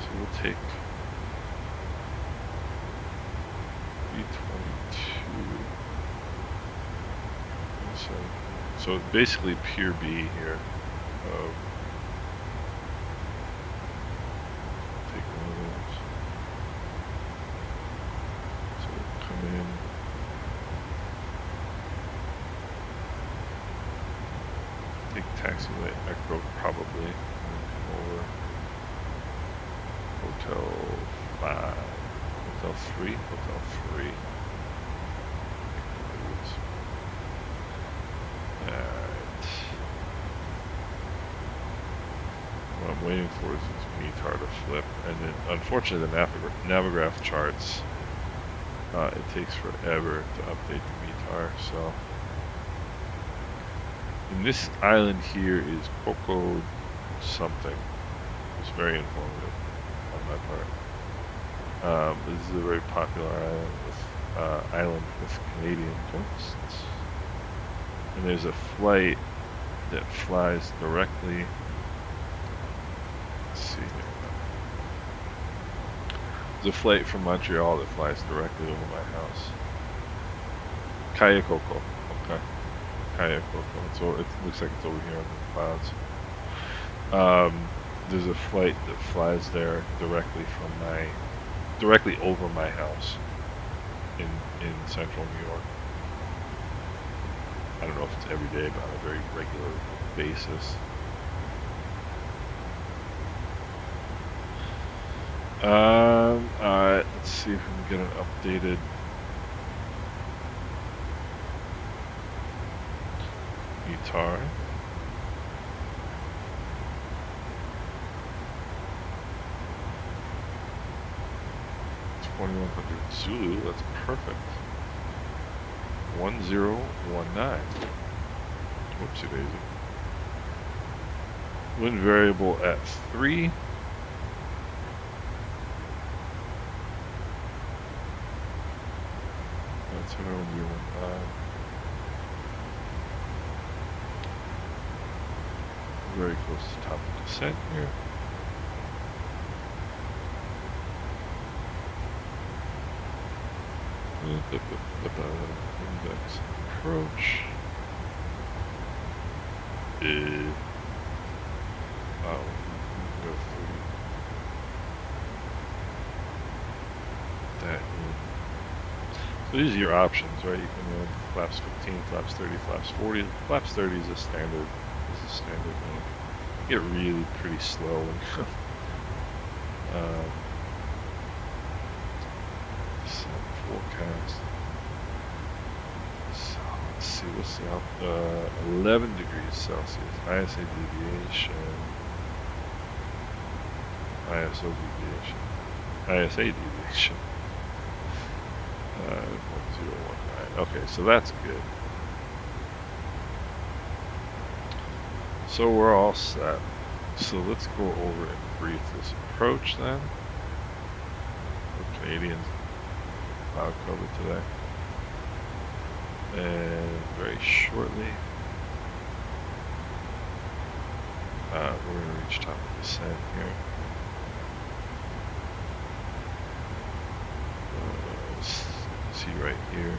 So we'll take B22. So basically pure B here. Take one of those. So we'll come in. Take taxiway Echo probably. And come over. Hotel 5. Hotel 3. Hotel 3. Alright. What I'm waiting for is this METAR to flip. And then, unfortunately, the Navigraph charts, it takes forever to update the METAR, so. And this island here is Coco something. It's very informative on my part. This is a very popular island with Canadian tourists. And there's a flight that flies directly. Let's see here. There's a flight from Montreal that flies directly over my house. Kayakoko. Okay. Kayakoko. So it looks like it's over here in the clouds. There's a flight that flies there directly over my house in central New York. I don't know if it's every day, but on a very regular basis. Alright, let's see if we can get an updated guitar. It's 2100 Zulu, that's perfect. 1019. Whoopsie daisy. Wind variable at 3. That's 1019. Very close to the top of descent here. Index approach is go 30. That in. So these are your options, right? You can run flaps 15, flaps 30, flaps 40. Flaps 30 is a standard. One. Get really pretty slow and forecast. So let's see what's the 11 degrees Celsius. ISA deviation. ISO deviation. ISA deviation. 1019. Okay, so that's good. So we're all set. So let's go over and brief this approach then. The Canadians cloud cover today. And very shortly, we're going to reach top of descent here. See right here,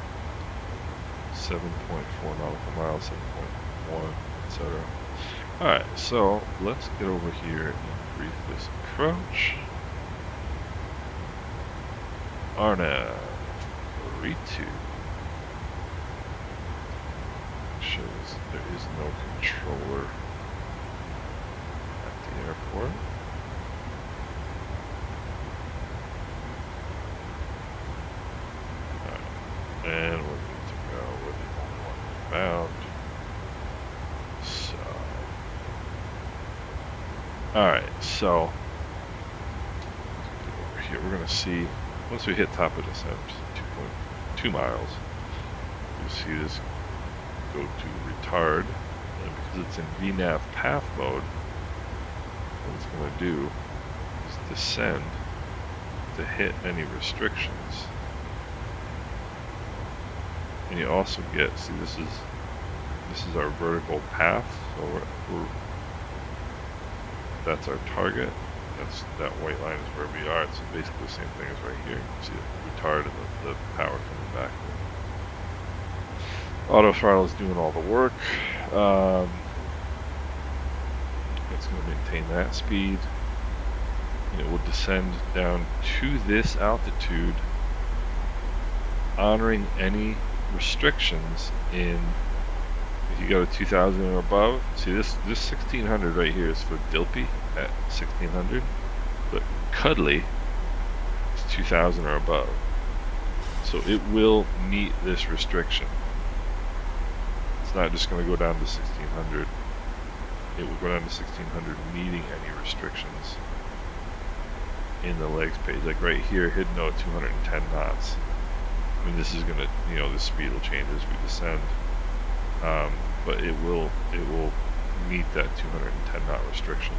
7.4 nautical miles, 7.1, etc. Alright, so let's get over here and brief this approach. RNAV 32 shows there is no controller at the airport. And we're good to go. We're the only one bound. So, alright, so over here we're gonna see once we hit top of descent, 2.2 miles, you see this go to retard, and because it's in VNAV path mode, what it's gonna do is descend to hit any restrictions. And you also get, see this is This is our vertical path, so that's our target. That white line is where we are. It's basically the same thing as right here. You see the retard and the power coming back. Auto throttle is doing all the work. It's going to maintain that speed. And it will descend down to this altitude, honoring any restrictions in. If you go to 2,000 or above, see this 1600 right here is for Dilpy at 1600, but Cuddly is 2,000 or above. So it will meet this restriction. It's not just going to go down to 1600. It will go down to 1600 meeting any restrictions in the legs page. Like right here, hidden at 210 knots. I mean, this is going to, you know, the speed will change as we descend. But it will meet that 210 knot restriction.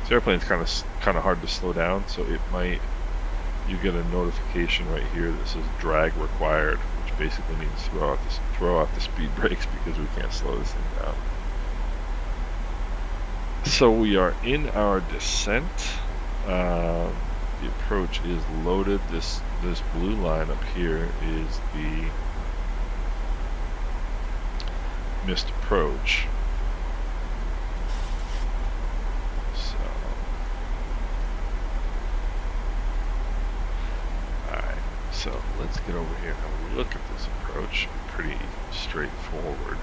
This airplane's kind of hard to slow down, so it might, you get a notification right here that says drag required, which basically means throw out the speed brakes because we can't slow this thing down. So we are in our descent. The approach is loaded. This blue line up here is the missed approach. So, alright, so let's get over here and have a look at this approach. Pretty straightforward.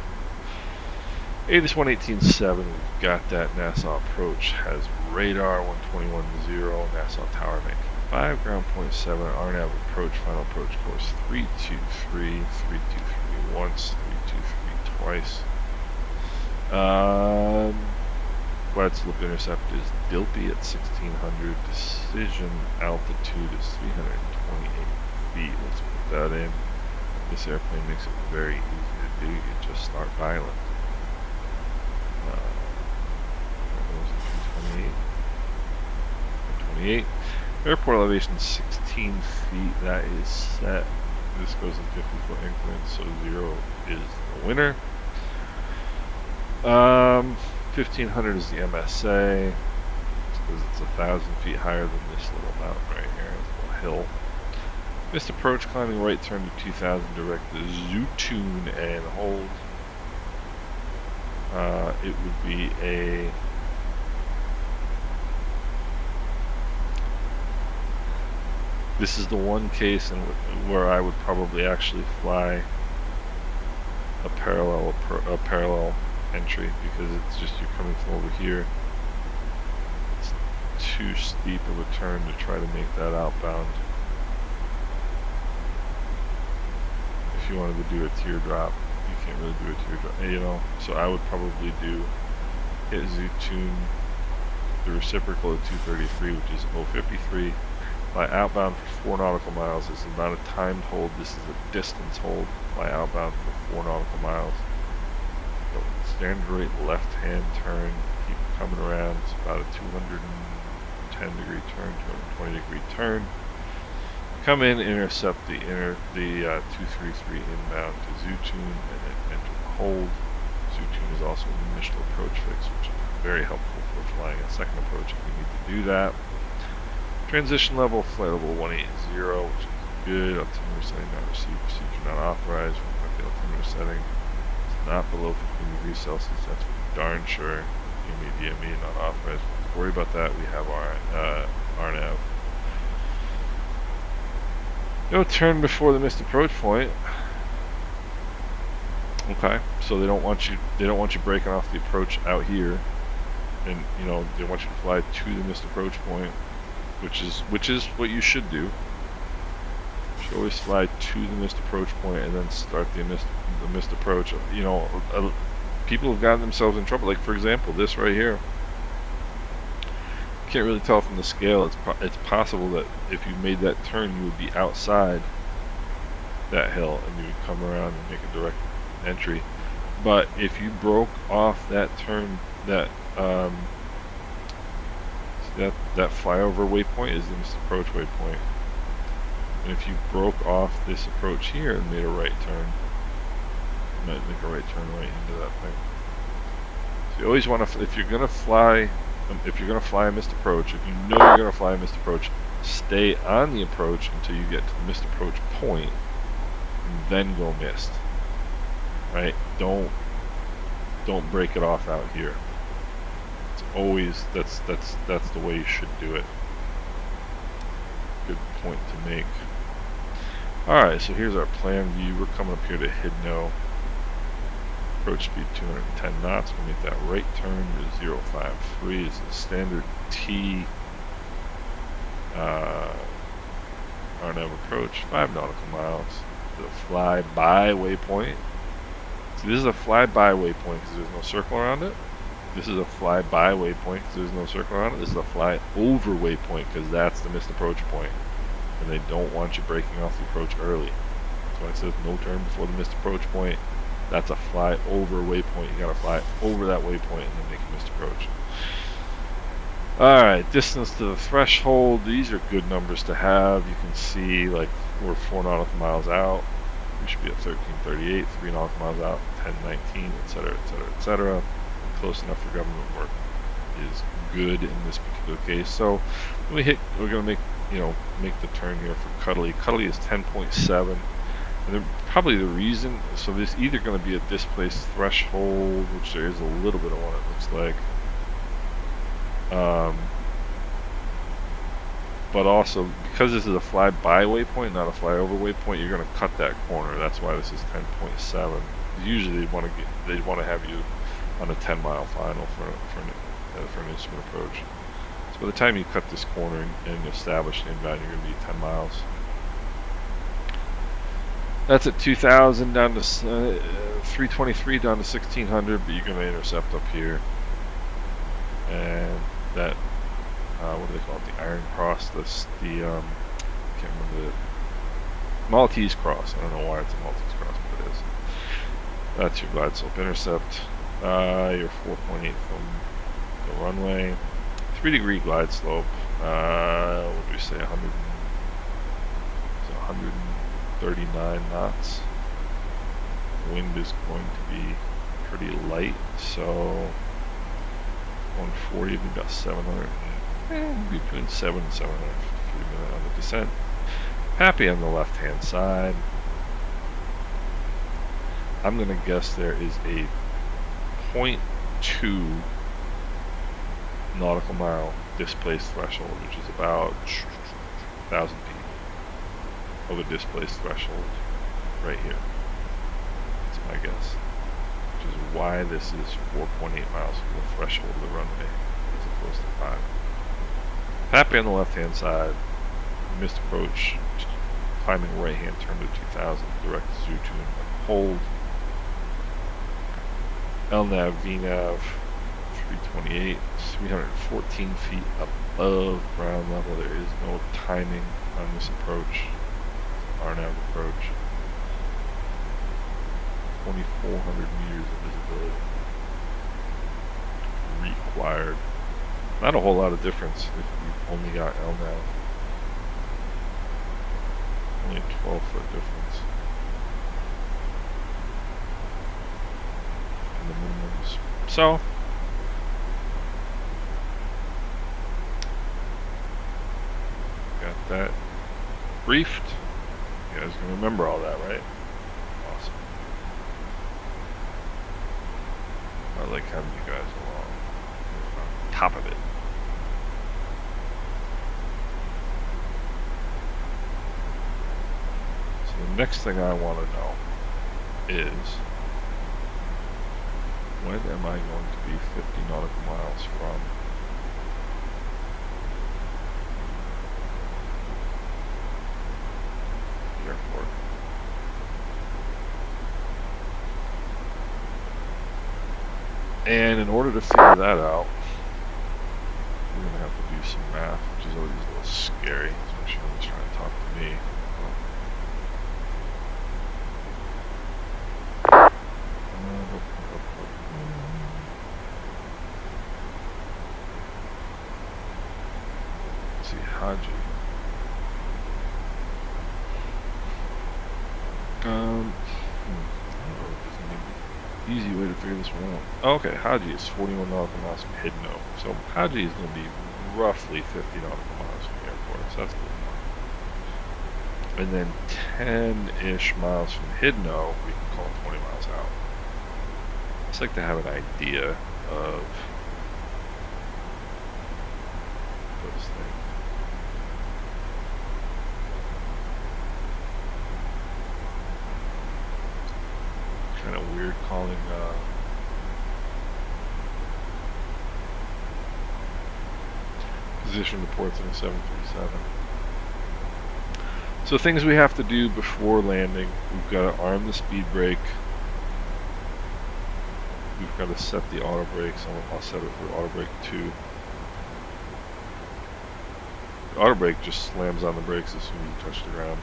ATIS 118.7, we've got that Nassau approach, has radar 121.0, Nassau Tower making 5, ground point 7, RNAV approach, final approach course 323, 323 once, 323 twice. Flat slope intercept is Dilpy at 1600. Decision altitude is 328 feet. Let's put that in. This airplane makes it very easy to do. You just start dialing. 28. Airport elevation 16 feet. That is set. This goes in 50-foot increments, so 0 is the winner. 1500 is the MSA, because it's 1,000 feet higher than this little mountain right here, this little hill. Missed approach, climbing right turn to 2000, direct the Zootune and hold. It would be a this is the one case in where I would probably actually fly a parallel entry, because it's just you're coming from over here. It's too steep of a turn to try to make that outbound. If you wanted to do a teardrop, you can't really do a teardrop, you know. So I would probably hit Zootune, the reciprocal at 233, which is 053. My outbound for 4 nautical miles. This is not a timed hold, this is a distance hold. My outbound for 4 nautical miles. So standard rate left hand turn, keep coming around. It's about a 210 degree turn, 220 degree turn. Come in, intercept the 233 inbound to Zootune, and then enter the hold. Zootune is also an initial approach fix, which is very helpful for flying a second approach if you need to do that. Transition level, flight level 180, which is good. Altimeter setting not received, procedure not authorized. We've got the altimeter setting. It's not below 15 degrees Celsius, that's for darn sure. DME not authorized. Don't worry about that, we have our RNAV. No turn before the missed approach point. Okay, so they don't want you breaking off the approach out here, and you know they want you to fly to the missed approach point, which is what you should do. You should always fly to the missed approach point and then start the missed approach. You know, people have gotten themselves in trouble. Like for example, this right here. You can't really tell from the scale. It's possible that if you made that turn, you would be outside that hill and you would come around and make a direct entry. But if you broke off that turn, that flyover waypoint is the missed approach waypoint. And if you broke off this approach here and made a right turn, Might make a right turn right into that thing. So you always want to, if you're gonna fly a missed approach, if you know you're gonna fly a missed approach, stay on the approach until you get to the missed approach point, and then go missed. Right? Don't break it off out here. It's always that's the way you should do it. Good point to make. Alright, so here's our plan view. We're coming up here to Hidno. Approach speed 210 knots. We'll make that right turn to 053 is the standard T RNAV approach, 5 nautical miles. The fly-by waypoint. So this is a fly-by waypoint because there's no circle around it. This is a fly-by waypoint because there's no circle around it. This is a fly-over waypoint because that's the missed approach point. And they don't want you breaking off the approach early. So it says no turn before the missed approach point. That's a fly-over waypoint. You gotta fly over that waypoint and then make a missed approach. Alright, distance to the threshold. These are good numbers to have. You can see, like, we're 4 nautical miles out. We should be at 1338, 3 nautical miles out, 1019, etc., etc., etc. Close enough for government work is good in this particular case. So we're gonna make the turn here for Cuddly. Cuddly is 10.7, and probably the reason. So there's either going to be a displaced threshold, which there is a little bit of one. It looks like. But also, because this is a fly-by waypoint, not a fly-over waypoint, you're going to cut that corner. That's why this is 10.7. Usually they'd want to have you on a 10-mile final for an instrument approach. So by the time you cut this corner and establish an inbound, you're going to be 10 miles. That's at 2,000 down to 323 down to 1,600, but you're going to intercept up here. And that, what do they call it? The Iron Cross. I can't remember the Maltese Cross. I don't know why it's a Maltese Cross, but it is. That's your glide slope intercept. You're 4.8 from the runway. 3-degree glide slope. What do we say? 139 knots. Wind is going to be pretty light, so 140 would be about 700. Between 7 and 750 feet on the descent. Happy on the left-hand side. I'm going to guess there is a 0.2 nautical mile displaced threshold, which is about 1,000 feet of a displaced threshold right here. That's my guess. Which is why this is 4.8 miles from the threshold of the runway as opposed to 5. Happy on the left-hand side. Missed approach. Climbing right-hand turn to 2,000. Direct to and hold. LNAV, VNAV, 328, 314 feet above ground level. There is no timing on this approach. RNAV approach. 2,400 meters of visibility required. Not a whole lot of difference if you've only got LNAV. Only a 12-foot difference. The minimums. So got that briefed. You guys can remember all that, right? Awesome. I like having you guys along on top of it. So the next thing I want to know is, when am I going to be 50 nautical miles from the airport? And in order to figure that out, we're going to have to do some math, which is always a little scary, especially when he's trying to talk to me. Haji. I don't know what his name easy way to figure this one out. Oh, okay, Haji is 41 nautical miles from Hidno. So Haji is going to be roughly 50 nautical miles from the airport, so that's good. And then 10-ish miles from Hidno, we can call 20 miles out. It's like to have an idea of those things. Kind of weird calling position to ports in a 737. So things we have to do before landing: we've got to arm the speed brake. We've got to set the auto brakes. I'll set it for auto brake 2. The auto brake just slams on the brakes as soon as you touch the ground,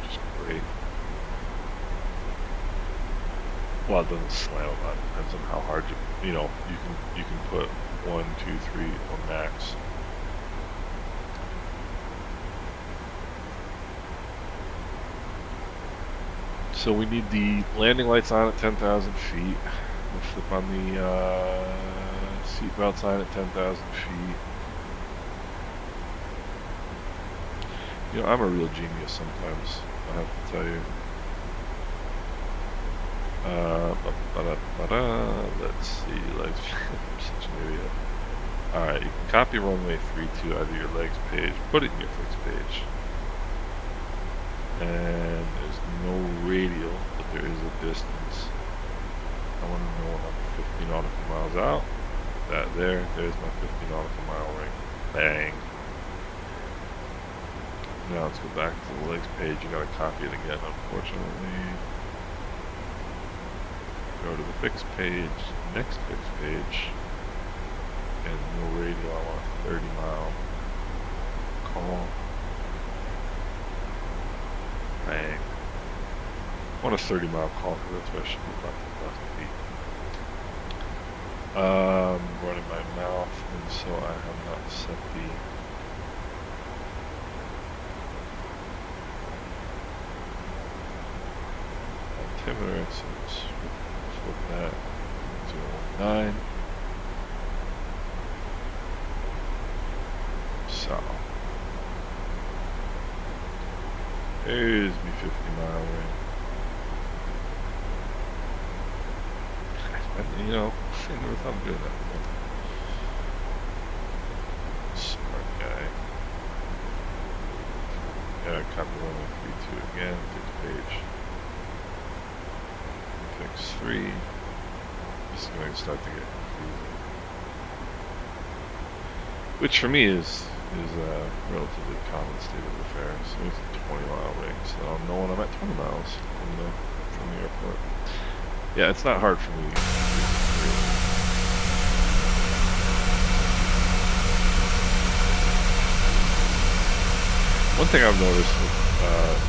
which is great. Well, it doesn't slam them on. It depends on how hard you know. You can put 1, 2, 3 on max. So we need the landing lights on at 10,000 feet. We'll flip on the seatbelt sign at 10,000 feet. You know, I'm a real genius sometimes, I have to tell you. Let's see, like, I'm such an idiot. Alright, you can copy runway 32 out of your legs page, put it in your fixed page. And there's no radial, but there is a distance. I want to know when I'm 50 nautical miles out. There's my 50 nautical mile ring. Bang. Now let's go back to the legs page. You gotta copy it again, unfortunately. Go to the fixed page, next fixed page, and no radial. I want a 30 mile call. Bang. I want a 30 mile call because that's where I should be about 10,000 feet. Running my mouth, and so I have not set the altimeter, so let's flip that 019. So there's me 50 mile ring. You know, I never thought I'd do that. Smart guy. Yeah, copy 1132 again, fixed page. Fix 3. This is going to start to get confusing. Which for me is a relatively common state of affairs. So it's a 20 mile ring, so I'll know when I'm at 20 miles from the airport. Yeah, it's not hard for me. One thing I've noticed with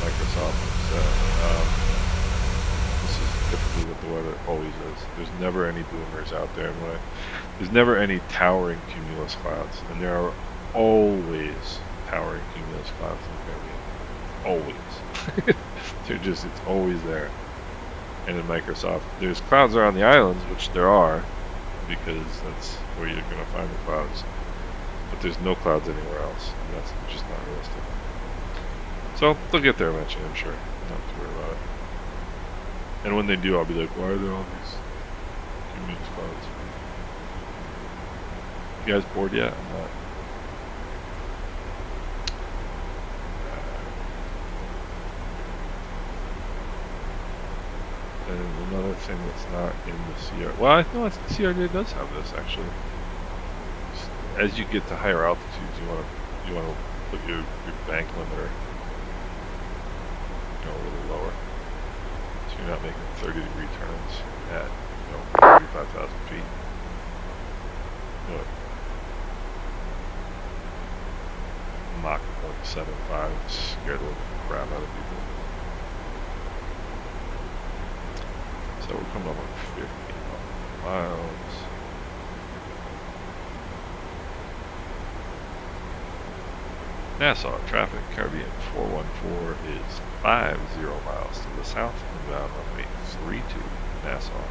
Microsoft is that this is typically what the weather always is. There's never any boomers out there, and there's never any towering cumulus clouds, and there are always towering cumulus clouds in the Caribbean. Always. It's always there. And in Microsoft, there's clouds around the islands, which there are, because that's where you're going to find the clouds. But there's no clouds anywhere else, and that's just not realistic. So they'll get there eventually, I'm sure. Not to worry about it. And when they do, I'll be like, why are there all these cumulus clouds? You guys bored yet? I'm not. And another thing that's not in the CR. Well, I know the CRJ does have this actually. As you get to higher altitudes, you want to put your bank limiter, a little lower, so you're not making 30-degree turns at 35,000 feet. Mach 0.75 scared the crap out of people. So we're coming up on 50 miles. Nassau traffic, Caribbean 414 is 50 miles to the south, inbound runway 32, Nassau.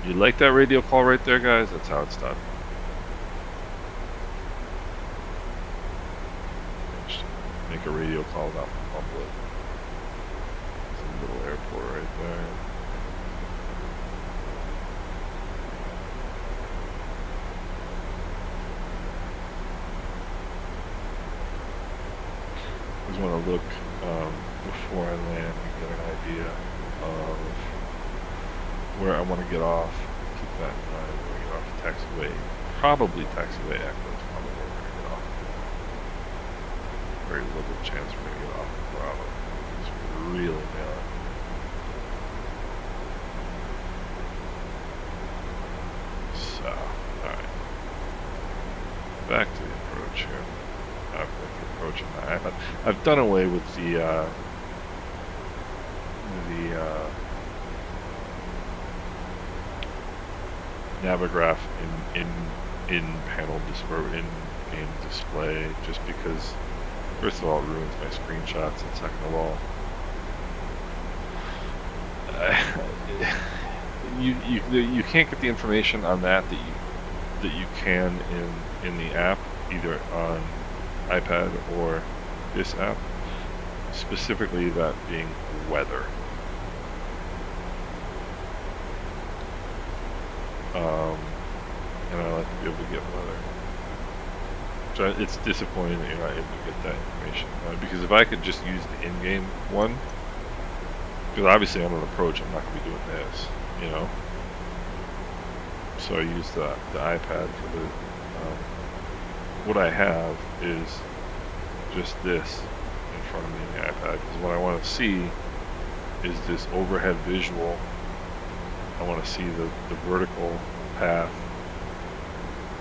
You like that radio call right there, guys? That's how it's done. Just make a radio call without mumbling. It's a little airport right there. I just want to look before I land and get an idea of where I want to get off. Keep that in mind. We're going to get off taxiway. Probably taxiway Echo is probably where we're going to get off. Very little chance we're going to get off Bravo. It's really nailing. So, alright. Back to the approach here. Approaching the iPad. I've done away with the Navigraph in panel in game display, just because first of all it ruins my screenshots, and second of all you can't get the information on that you can in the app, either on iPad or this app, specifically that being weather. And I like to be able to get weather. So it's disappointing that you're not able to get that information. Because if I could just use the in-game one, because obviously I'm on approach, I'm not going to be doing this, you know. So I use the iPad for the. What I have is just this in front of me in the iPad, because what I want to see is this overhead visual. I want to see the vertical path,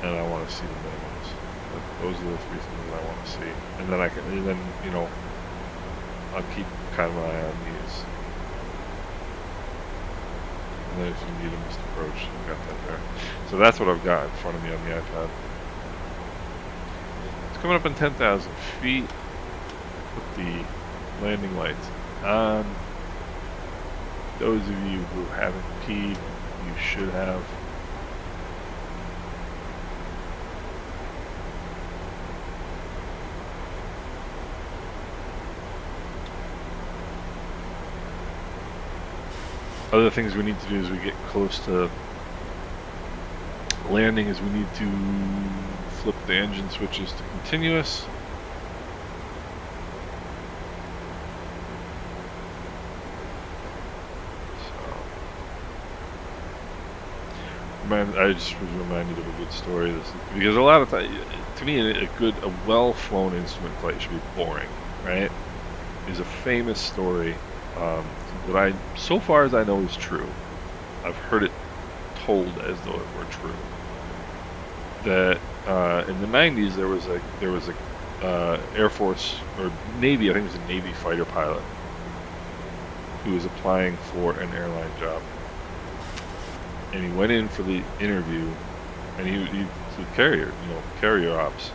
and I want to see the minimums. Those are the three things that I want to see, and then you know, I'll keep kind of an eye on these. And then if you need a missed approach, I've got that there. So that's what I've got in front of me on the iPad. Coming up on 10,000 feet with the landing lights on. Those of you who haven't peed, you should have. Other things we need to do as we get close to landing is we need to flip the engine switches to continuous. So, I just was reminded of a good story. Because a lot of times, to me, a well-flown instrument flight should be boring, right? There's a famous story that so far as I know, is true. I've heard it told as though it were true. That in the 90s there was a Air Force or Navy, I think it was a Navy fighter pilot who was applying for an airline job, and he went in for the interview, and he was carrier ops,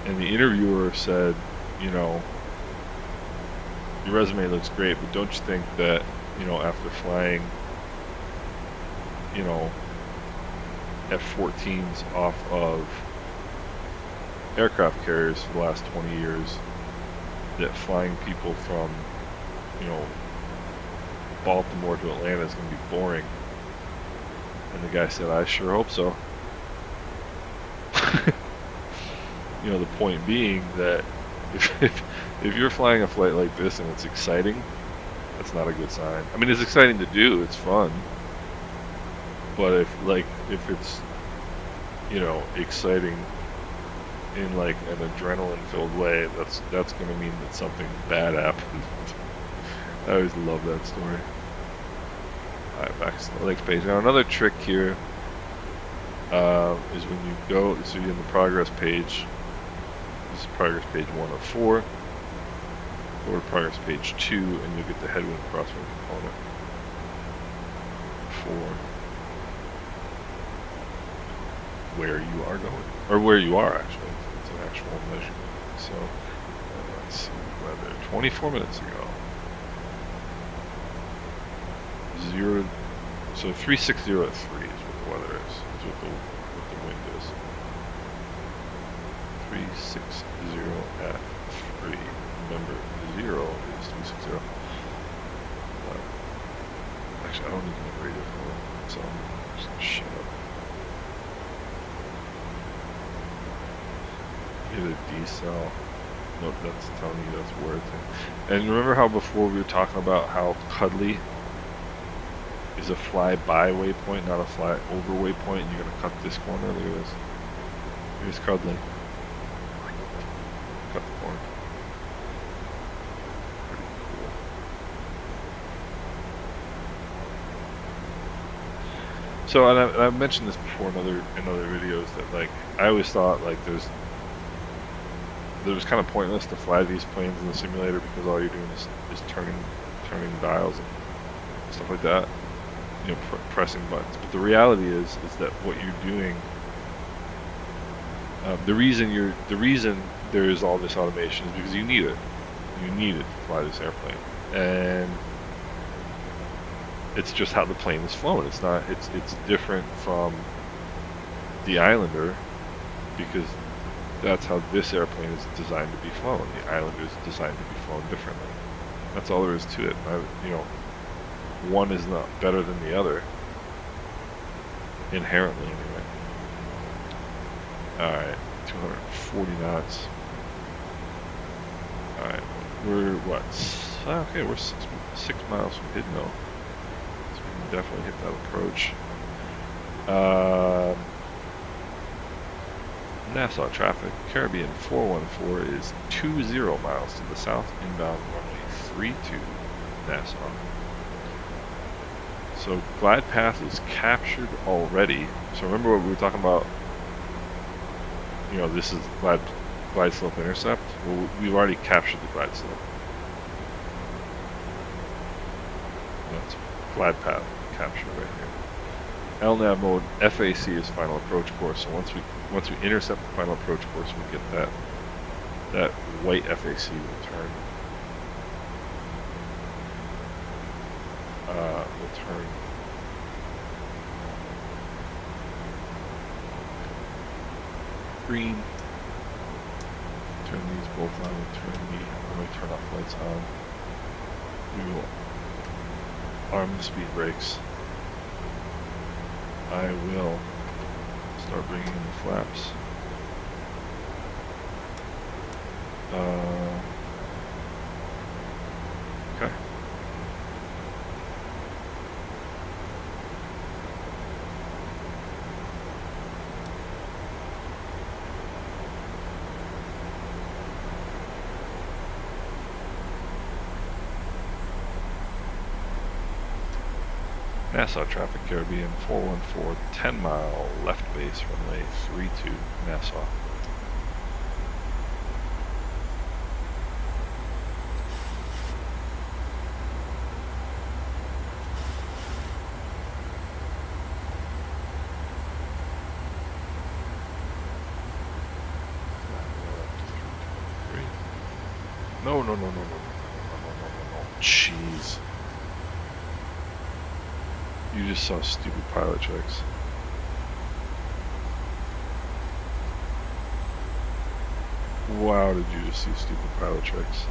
and the interviewer said, you know, your resume looks great, but don't you think that, you know, after flying, you know, F-14s off of aircraft carriers for the last 20 years, that flying people from, you know, Baltimore to Atlanta is going to be boring? And the guy said, I sure hope so. You know, the point being that if you're flying a flight like this and it's exciting, that's not a good sign. I mean, it's exciting to do, it's fun, but if it's, you know, exciting in like an adrenaline-filled way, that's going to mean that something bad happened. I always love that story. Alright, back to the next page. Now another trick here is when you go, so you're in the progress page. This is progress page 1 of 4. Go to progress page 2, and you'll get the headwind crosswind component for where you are going, or where you are actually. It's an actual measurement. So let's see, weather 24 minutes ago. 0 So 360 at 3 is what the weather is. Is what the wind is. 360 at 3. Remember, 0 is 360. Actually, I don't need to radio for it, so I'm just gonna shut up. Hit a decel. Nope, that's telling you that's where it's in. And remember how before we were talking about how cuddly is a fly-by waypoint, not a fly-over waypoint, and you're going to cut this corner? Look at this. Here's cuddly. Cut the corner. Pretty cool. So, and I've mentioned this before in other videos, that like I always thought like it was kind of pointless to fly these planes in the simulator because all you're doing is turning dials and stuff like that, you know, pressing buttons. But the reality is that what you're doing, the reason there is all this automation is because you need it. You need it to fly this airplane, and it's just how the plane is flown. It's not. It's different from the Islander because that's how this airplane is designed to be flown. The Islander is designed to be flown differently. That's all there is to it. You know, one is not better than the other, inherently anyway. Alright, 240 knots. Alright, we're what? Okay, we're 6 miles from Hidno. So we can definitely hit that approach. Nassau traffic, Caribbean 414 is 20 miles to the south, inbound runway 32, Nassau. So glide path is captured already. So remember what we were talking about, you know, this is glide slope intercept. Well, we've already captured the glide slope. That's glide path capture right here. LNAV mode, FAC is final approach course. So once we intercept the final approach course, we get that white FAC return. Return. Green. Turn these both on. When we turn off lights on, we will arm the speed brakes. I will start bringing in the flaps. Okay. Nassau traffic, Caribbean 414, 10 mile left base, runway 32, Nassau. No. Jeez. You just saw stupid pilot tricks. Wow, did you just see stupid pilot tricks?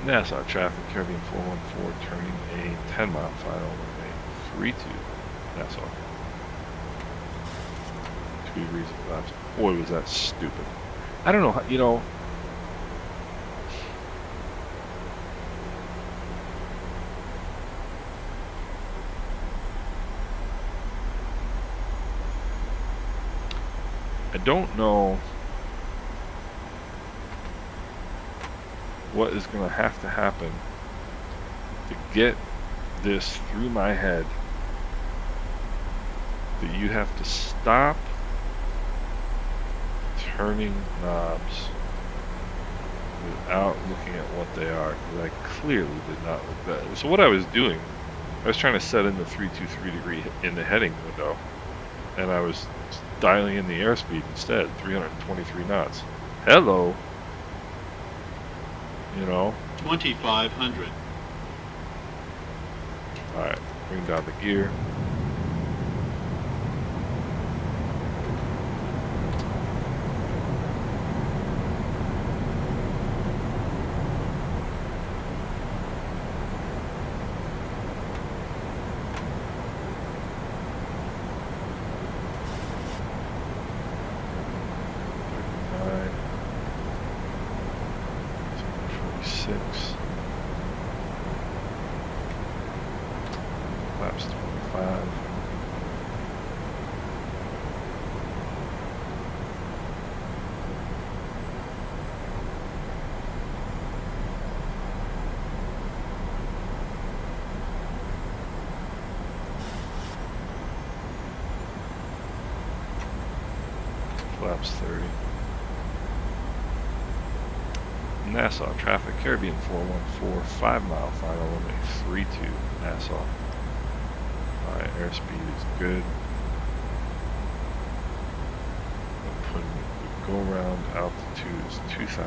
Nassau traffic, Caribbean 414, turning a 10 mile final runway 32, Nassau. 2 degrees of collapse. Boy, was that stupid. I don't know how, you know. I don't know what is going to have to happen to get this through my head that you have to stop turning knobs without looking at what they are, because I clearly did not look at that. So what I was doing, I was trying to set in the 323 degree in the heading window, and I was dialing in the airspeed instead, 323 knots. Hello. You know. 2,500. All right, bring down the gear. Flaps 25. Flaps 30. Nassau traffic, Caribbean 414, 5 mile final limit 32, Nassau. Alright, airspeed is good. The go around altitude is 2,000.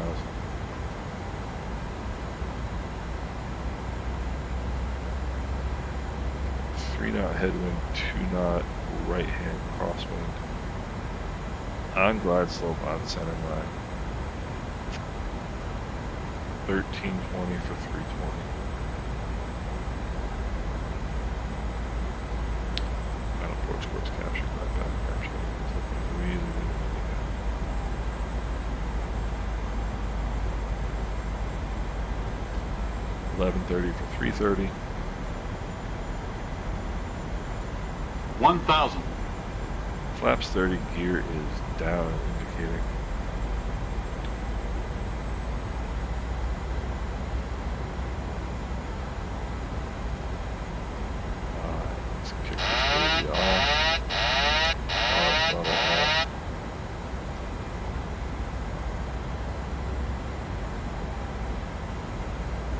Three-knot headwind, 2-knot right-hand crosswind. On glide slope on center line. 1320 for 320. That approach course captured by that actually. Really, really, really good. 1130 for 330. 1,000. Flaps 30, gear is down, indicating. Let's kick this baby off. Throttle off.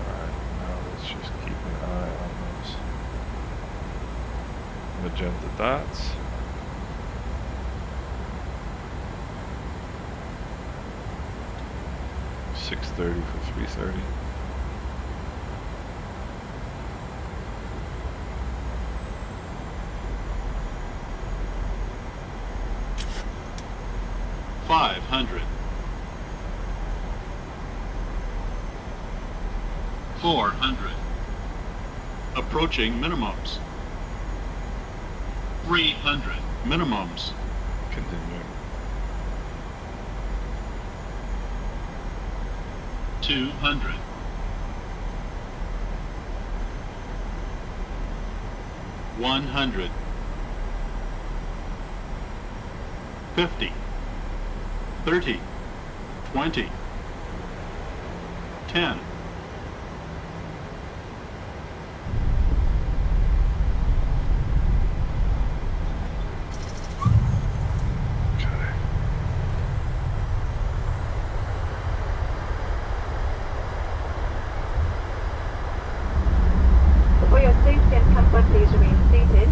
Alright, now let's just keep an eye on those magenta dots. $630 for 330. $500. 400. Approaching minimums. 300 minimums. Continuing. 200. 100. 50. 30. 20. 10. For your safety and comfort, please remain seated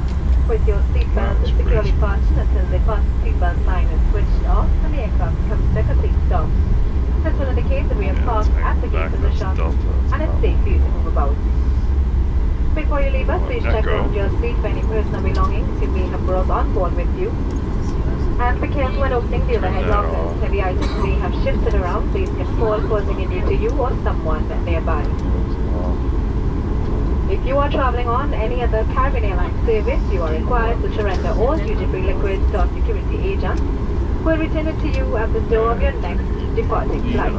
with your seatbelt securely fastened until the seatbelt sign is switched off and the aircraft comes to a complete stop. This will indicate that we have parked at the gate position and it's safe for you to move about. Before you leave us, please check around your seat for any personal belongings you may have brought on board with you. And be careful when opening the overhead lockers. Heavy items may have shifted around. These can fall, causing injury to you or someone nearby. If you are traveling on any other Caribbean Airlines service, you are required to surrender all duty-free liquids to our security agent, who will return it to you at the door of your next departing flight.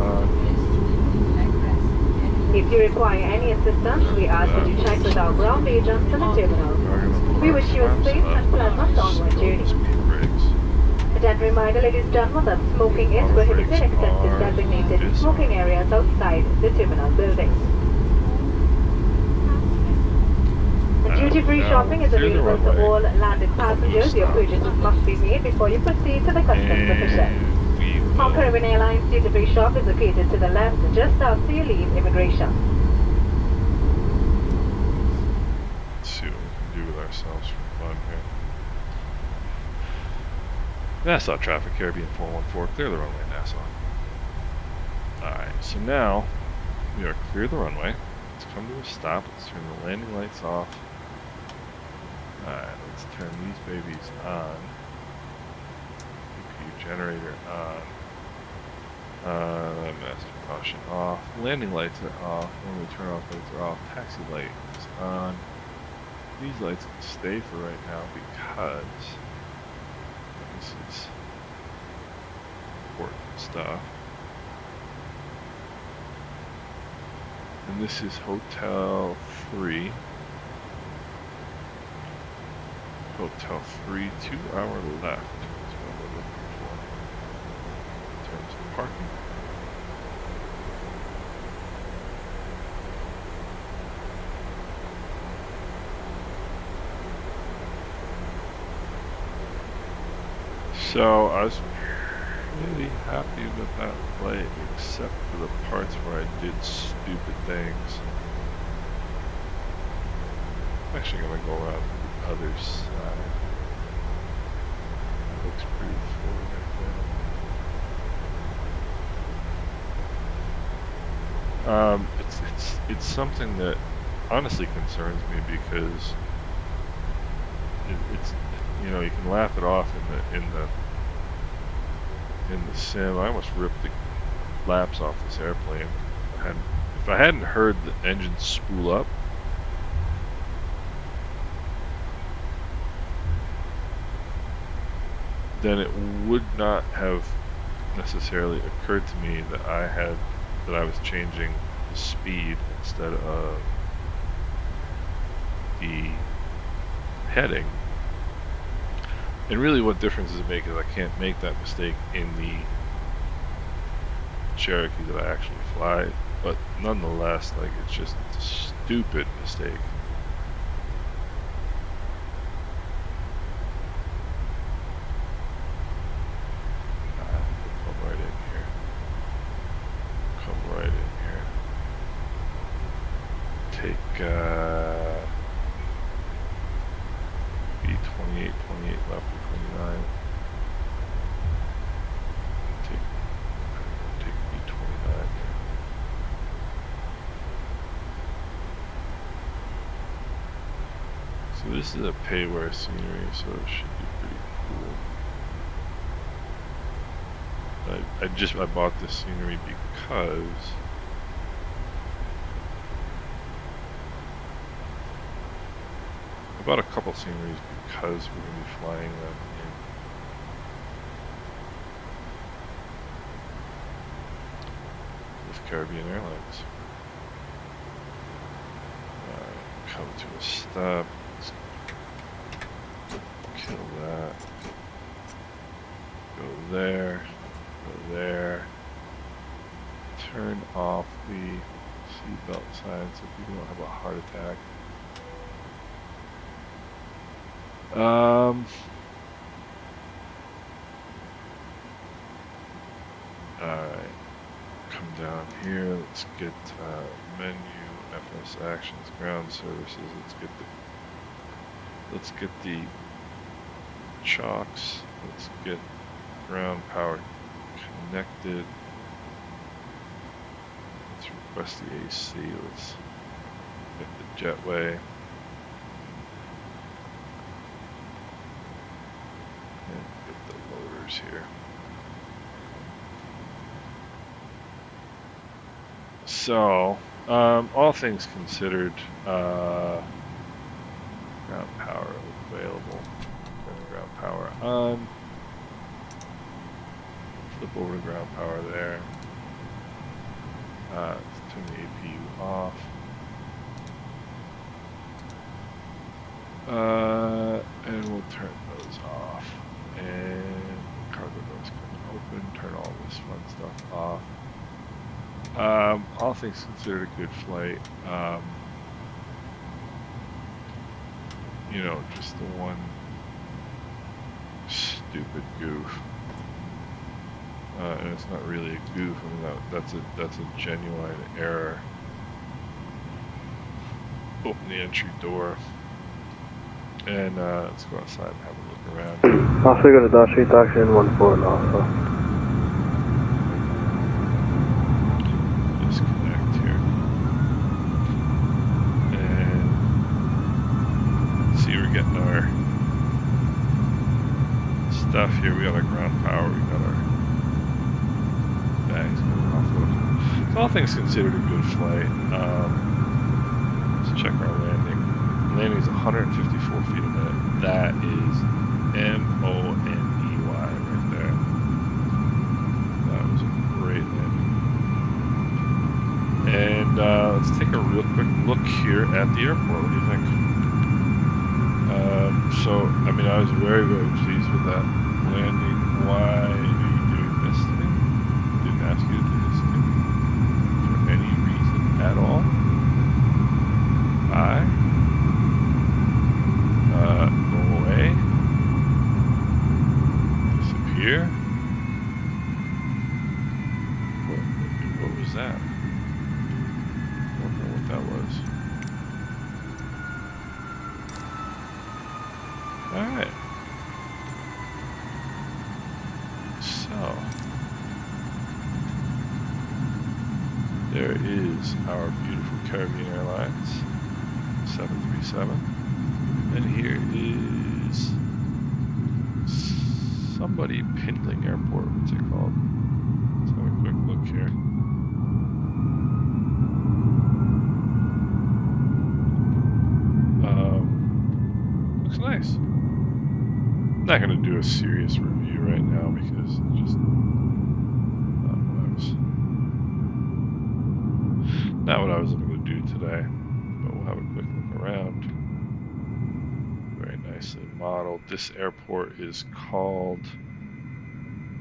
If you require any assistance, we ask that you check with our ground agents in the terminal. We wish you a safe and pleasant onward journey. A gentle reminder, ladies and gentlemen, that smoking is prohibited except in designated smoking areas outside the terminal building. Duty-free shopping is available to all landed passengers. Your purchases must be made before you proceed to the customs official. Our Caribbean Airlines duty-free shop is located to the left, just after you leave immigration. Let's see what we can do with ourselves for fun here. Nassau traffic, Caribbean 414, clear the runway, Nassau. Alright, so now we are clear the runway. Let's come to a stop. Let's turn the landing lights off. Alright, let's turn these babies on. APU generator on. Master caution off. Landing lights are off. When we turn off lights are off. Taxi light is on. These lights can stay for right now because this is important stuff. And this is Hotel 3. Hotel 3, 2 hour left. That's what we're looking for in terms of parking. So I was really happy with that flight, except for the parts where I did stupid things. I'm actually gonna go around to the other side. That looks pretty full right there. It's something that honestly concerns me because it's you know, you can laugh it off in the sim. I almost ripped the flaps off this airplane. If I hadn't heard the engine spool up, then it would not have necessarily occurred to me that I was changing the speed instead of the heading. And really what difference does it make is I can't make that mistake in the Cherokee that I actually fly, but nonetheless, like, it's a stupid mistake. Come right in here. Come right in here. Take B28, 28 left to 29. Take B29 there. So this is a pay-where scenery, so it should be pretty cool. I bought this scenery because I bought a couple sceneries because we're going to be flying them in with Caribbean Airlines. Come to a stop. Let's kill that. Go there. Go there. Turn off the seatbelt sign so people don't have a heart attack. Alright, come down here, let's get menu, FS actions, ground services, let's get the chocks, let's get ground power connected, let's request the AC, let's get the jetway. Here. So, all things considered, ground power available. Turn the ground power on. Flip over to ground power there. Let's turn the APU off. And we'll turn those off. And cargo doors coming open, turn all this fun stuff off. All things considered a good flight. You know, just the one stupid goof. And it's not really a goof, I mean, that's a genuine error. Open the entry door. And let's go outside and have a look around. Oscar, go to Dodge Street, taxi in 14 also. Disconnect here. And see, we're getting our stuff here. We got our ground power, we got our bags going offload. So all things considered a good flight. Let's check our landing. Landing is 154 feet a minute. That is M-O-N-E-Y right there. That was a great landing. And let's take a real quick look here at the airport. What do you think? So, I mean, I was very, very pleased with that landing. Why are you doing this to me? Didn't ask you to do this to me. For any reason at all? Go away. Disappear. What was that? I don't know what that was. Alright. So, there is our beautiful Caribbean Airlines 737. And here is somebody Pindling Airport. What's it called? Let's have a quick look here. Looks nice. I'm not going to do a serious review right now because it's just not what I was looking to do today. But we'll have a quick look around. Very nicely modeled. This airport is called.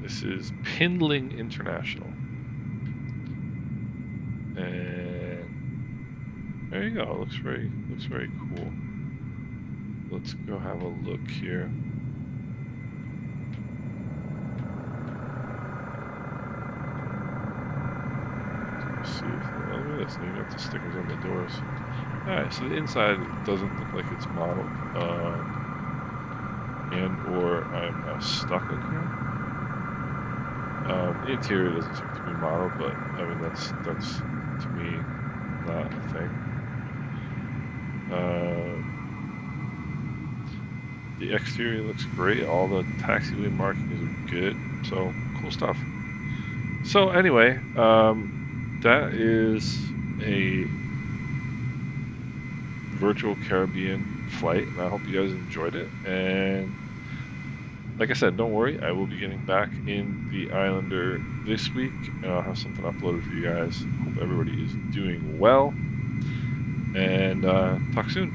This is Pindling International. And there you go. It looks very cool. Let's go have a look here. Let's see if look at this. You got the stickers on the doors. Alright, so the inside doesn't look like it's modeled. And or I'm stuck in here. The interior doesn't seem to be modeled, but I mean that's to me not a thing. The exterior looks great. All the taxiway markings are good. So cool stuff. So anyway, that is a virtual Caribbean flight, and I hope you guys enjoyed it. And like I said, don't worry, I will be getting back in the Islander this week, and I'll have something uploaded for you guys. Hope everybody is doing well, and talk soon.